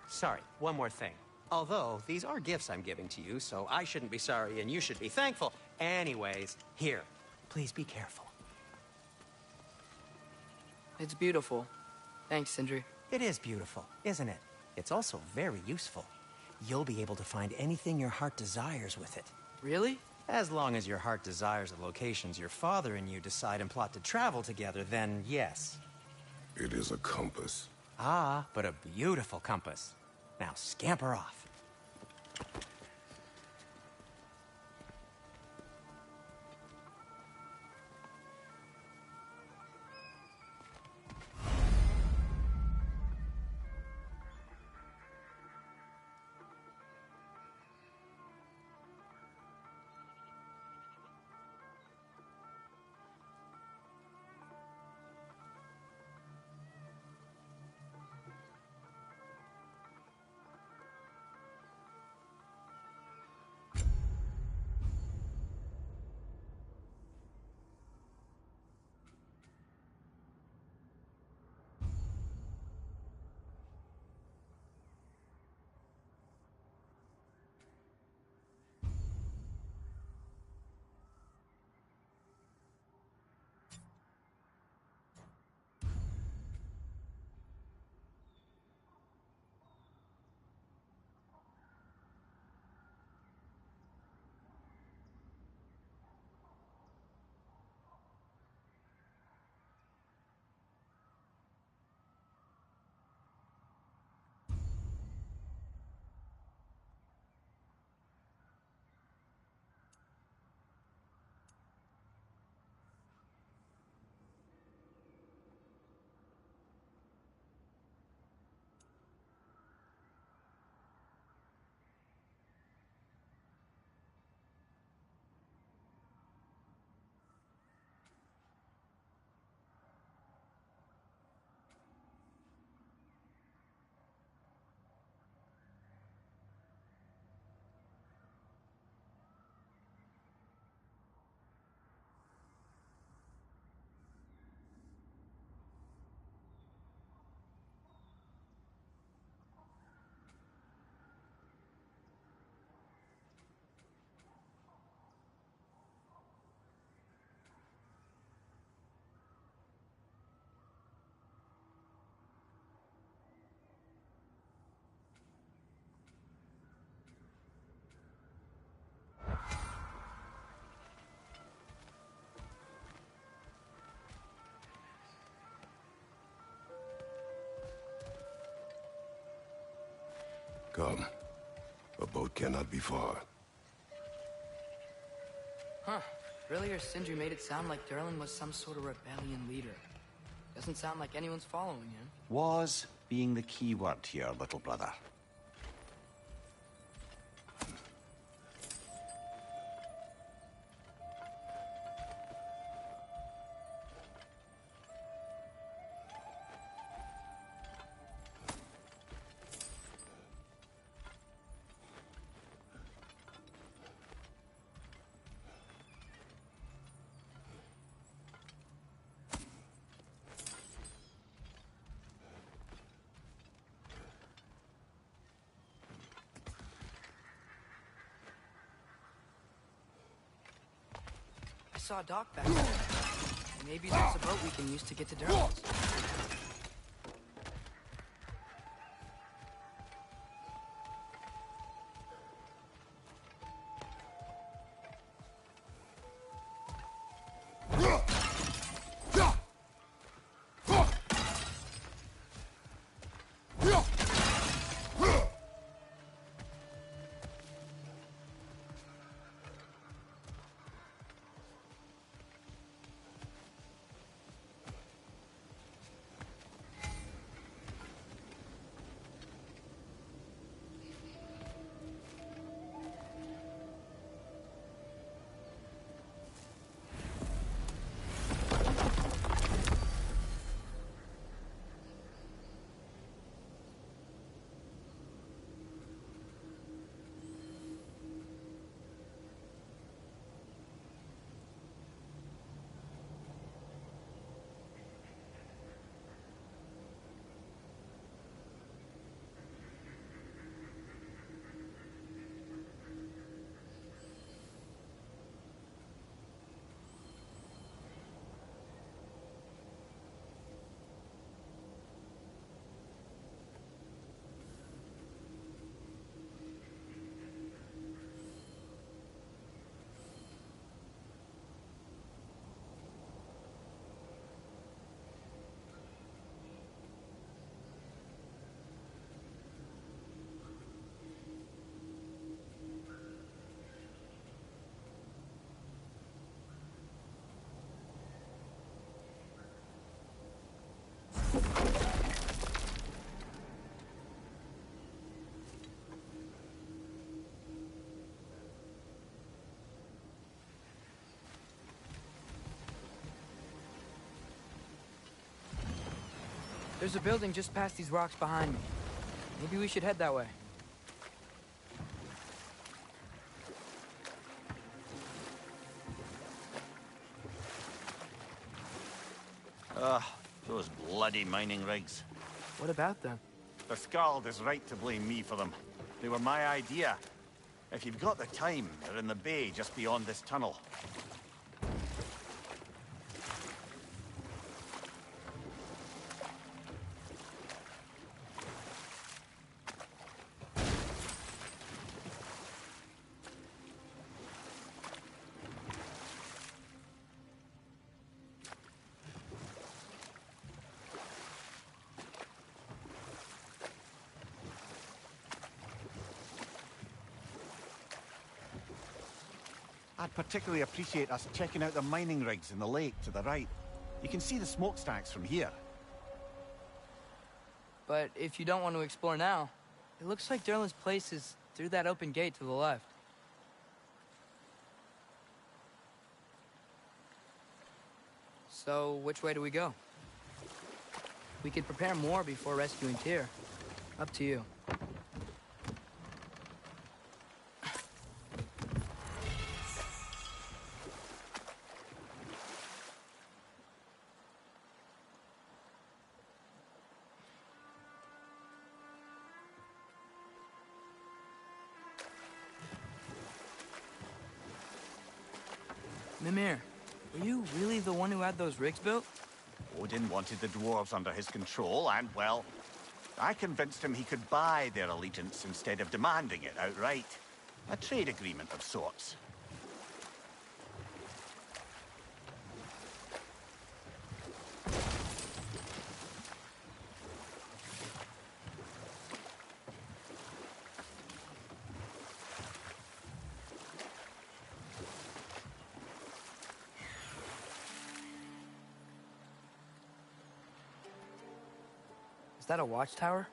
Sorry, one more thing. Although, these are gifts I'm giving to you, so I shouldn't be sorry and you should be thankful. Anyways, here, please be careful. It's beautiful. Thanks, Sindri. It is beautiful, isn't it? It's also very useful. You'll be able to find anything your heart desires with it. Really? As long as your heart desires the locations your father and you decide and plot to travel together, then yes. It is a compass. Ah, but a beautiful compass. Now scamper off. Come. A boat cannot be far. Huh. Earlier, Sindri made it sound like Derlin was some sort of rebellion leader. Doesn't sound like anyone's following him. Was being the key word here, little brother. I saw a dock back there. Maybe there's a boat we can use to get to Durlan's. There's a building just past these rocks behind me. Maybe we should head that way. Ugh, those bloody mining rigs. What about them? The Skald is right to blame me for them. They were my idea. If you've got the time, they're in the bay just beyond this tunnel. I'd particularly appreciate us checking out the mining rigs in the lake to the right. You can see the smokestacks from here. But if you don't want to explore now, it looks like Durlan's place is through that open gate to the left. So, which way do we go? We could prepare more before rescuing Tyr. Up to you. Mimir, were you really the one who had those rigs built? Odin wanted the dwarves under his control, and, well, I convinced him he could buy their allegiance instead of demanding it outright. A trade agreement of sorts. Is that a watchtower?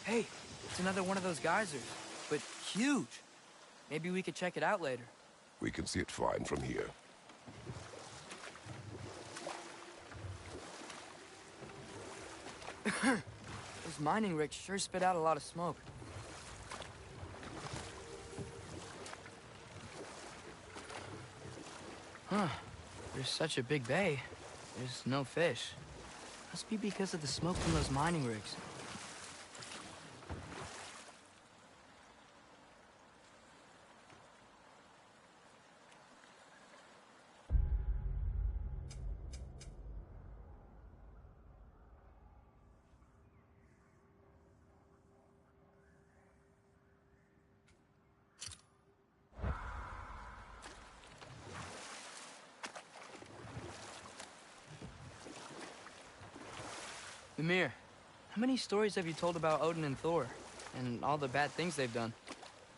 Hey, it's another one of those geysers, but huge. Maybe we could check it out later. We can see it fine from here. Those mining rigs sure spit out a lot of smoke. Huh. There's such a big bay. There's no fish. Must be because of the smoke from those mining rigs. Mimir, how many stories have you told about Odin and Thor? And all the bad things they've done?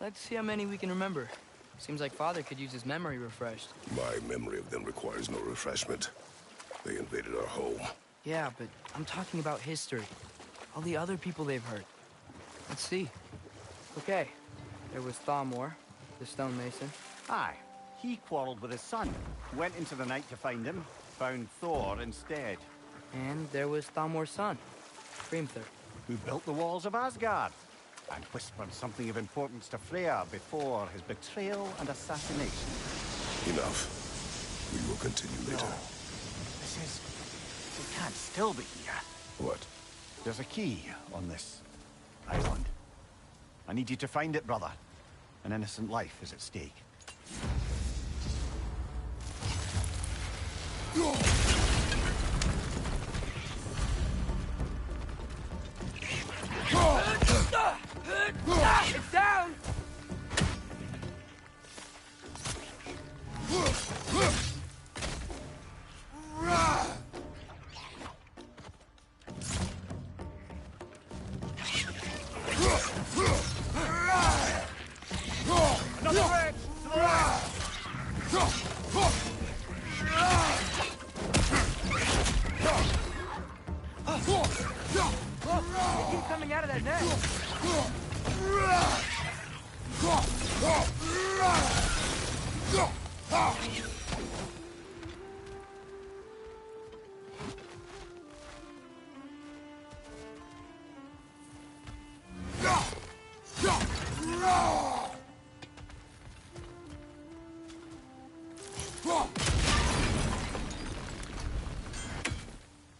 Let's see how many we can remember. Seems like Father could use his memory refreshed. My memory of them requires no refreshment. They invaded our home. Yeah, but I'm talking about history. All the other people they've hurt. Let's see. Okay, there was Thamor, the stonemason. Aye, he quarreled with his son. Went into the night to find him, found Thor instead. And there was Thamor's son, Hrimthur. Who built the walls of Asgard, and whispered something of importance to Freya before his betrayal and assassination. Enough. We will continue later. No. It can't still be here. What? There's a key on this island. I need you to find it, brother. An innocent life is at stake. It's down! Another red! To the left! They keep coming out of that net!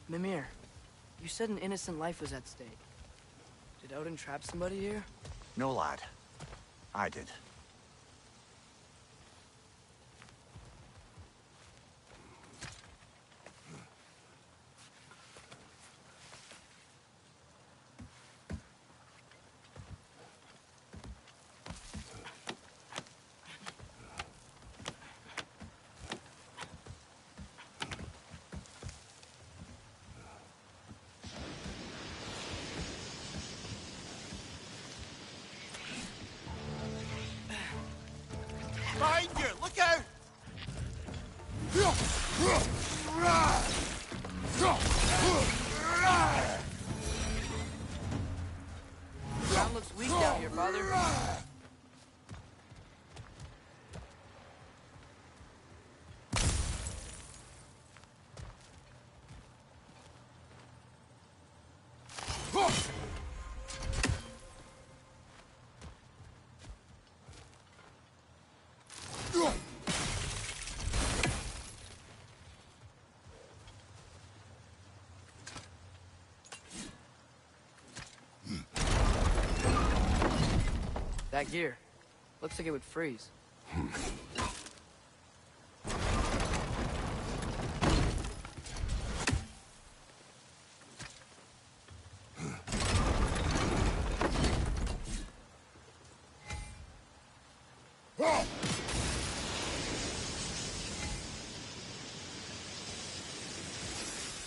Mimir, you said an innocent life was at stake. Did Odin trap somebody here? No, lad. I did. Behind you! Look out! Ground looks weak down here, Father. That gear. Looks like it would freeze.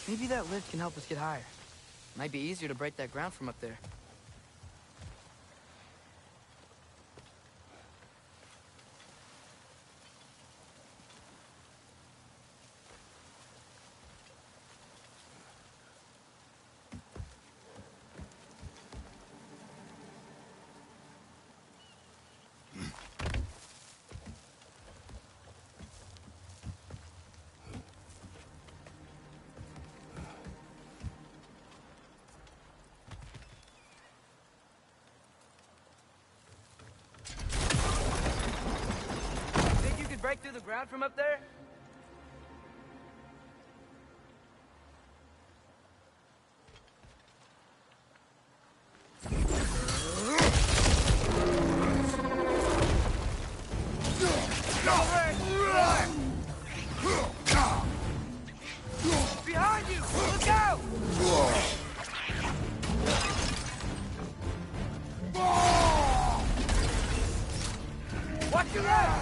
Maybe that lift can help us get higher. Might be easier to break that ground from up there. Think you could break through the ground from up there? Behind you! Look out! Watch your right!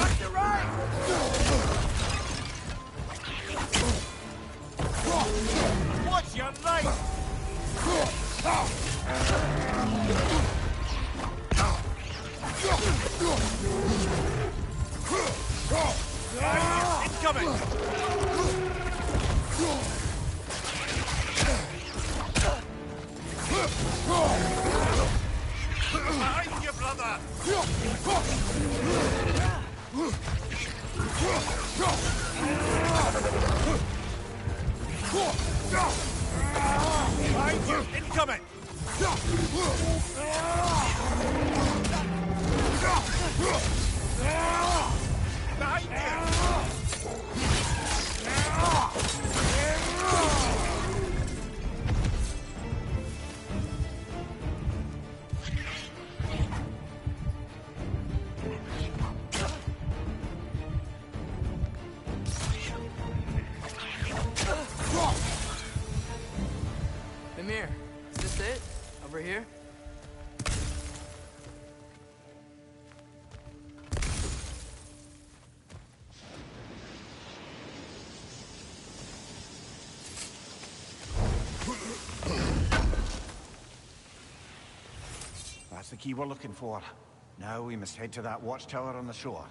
Watch your right! What's your right? Incoming! Behind you, brother! Behind you! Incoming! Behind you! Mimir, is this it? Over here? That's the key we're looking for. Now we must head to that watchtower on the shore.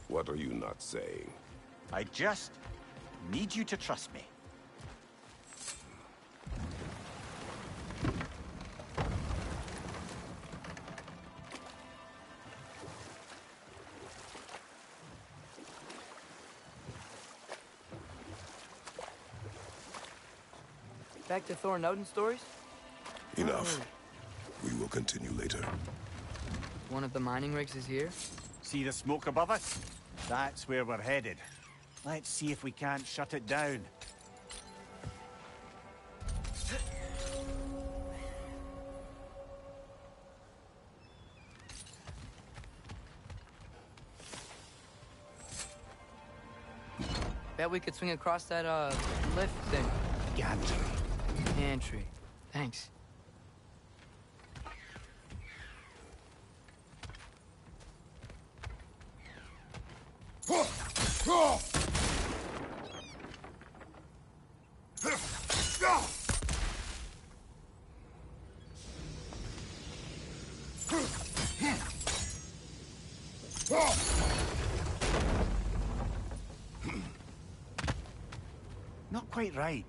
What are you not saying? I just need you to trust me. Back to Thor and Odin stories? Enough. We will continue later. One of the mining rigs is here? See the smoke above us? That's where we're headed. Let's see if we can't shut it down. Bet we could swing across that, lift thing. Gantry. Pantry. Thanks. Not quite right.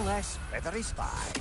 one less feathery spy.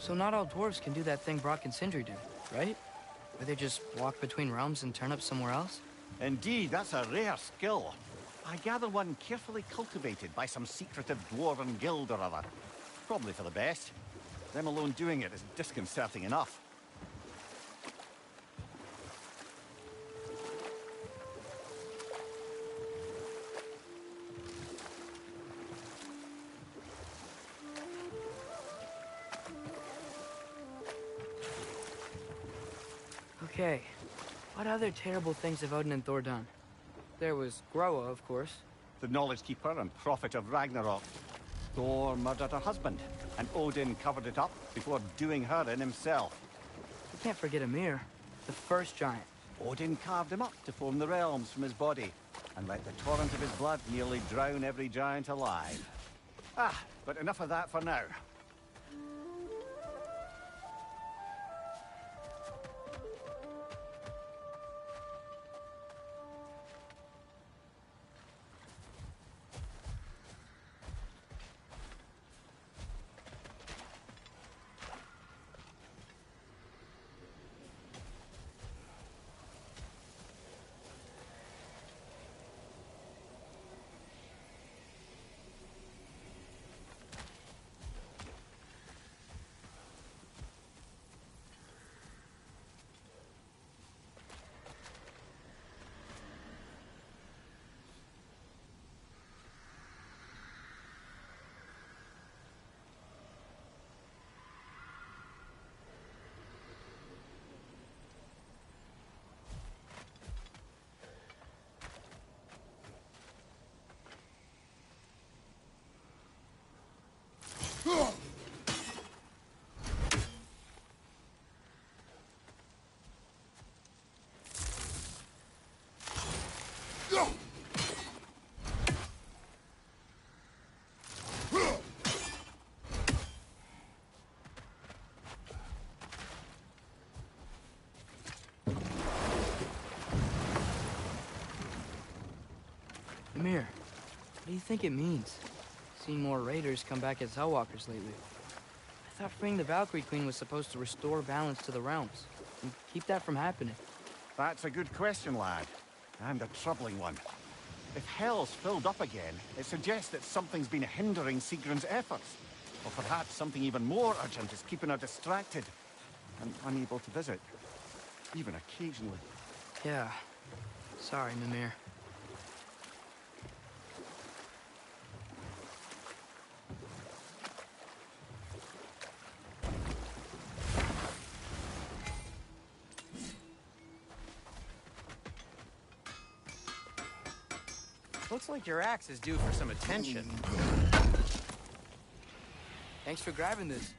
So not all dwarves can do that thing Brock and Sindri do, right? Where they just walk between realms and turn up somewhere else? Indeed, that's a rare skill. I gather one carefully cultivated by some secretive dwarven guild or other. Probably for the best. Them alone doing it is disconcerting enough. Okay, what other terrible things have Odin and Thor done? There was Groa, of course. The Knowledge Keeper and Prophet of Ragnarok. Thor murdered her husband, and Odin covered it up before doing her in himself. You can't forget Ymir, the first giant. Odin carved him up to form the realms from his body, and let the torrent of his blood nearly drown every giant alive. But enough of that for now. Ymir, what do you think it means? Seeing more raiders come back as Hellwalkers lately. I thought freeing the Valkyrie Queen was supposed to restore balance to the realms, and keep that from happening. That's a good question, lad. And a troubling one. If Hell's filled up again, it suggests that something's been hindering Sigrun's efforts. Or perhaps something even more urgent is keeping her distracted and unable to visit. Even occasionally. Yeah. Sorry, Mimir. Looks like your axe is due for some attention. Thanks for grabbing this.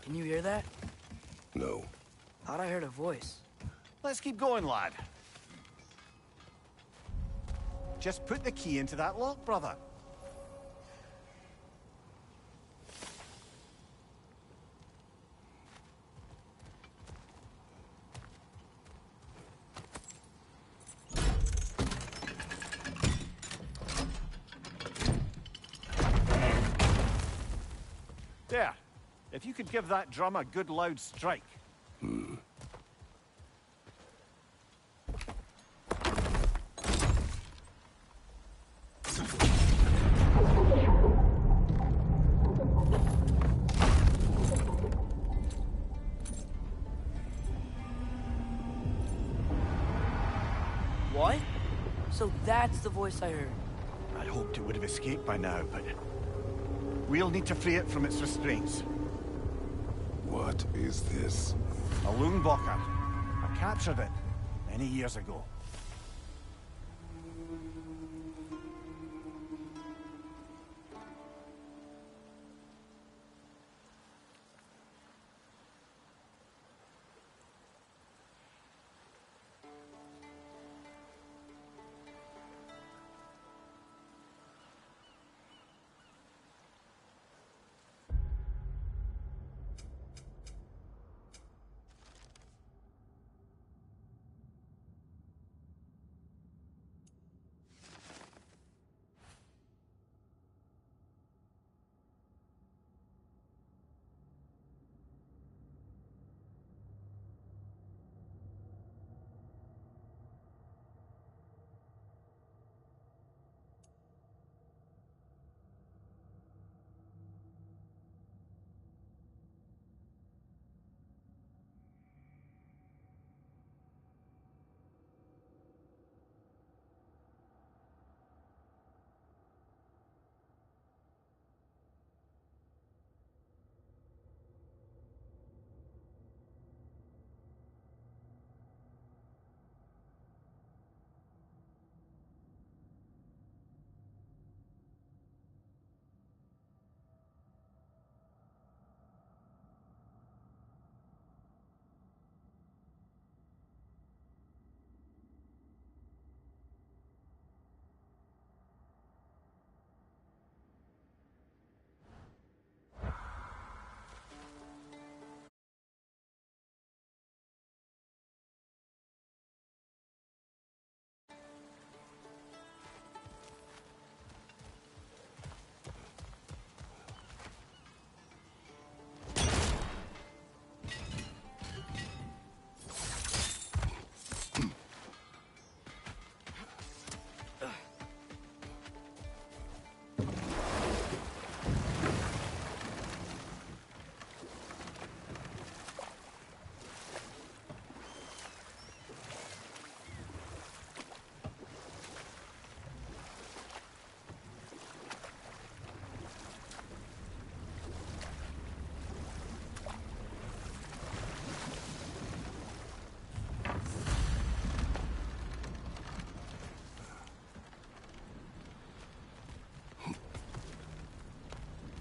Can you hear that? No. Thought I heard a voice. Let's keep going, lad. Just put the key into that lock, brother. There. If you could give that drum a good loud strike. What? So that's the voice I heard. I'd hoped it would have escaped by now, but we'll need to free it from its restraints. What is this? A Loonbocker. I captured it many years ago.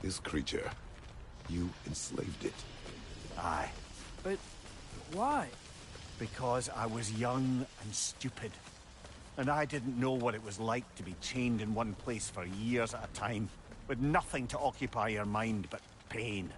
This creature, you enslaved it. Aye. But why? Because I was young and stupid. And I didn't know what it was like to be chained in one place for years at a time, with nothing to occupy your mind but pain.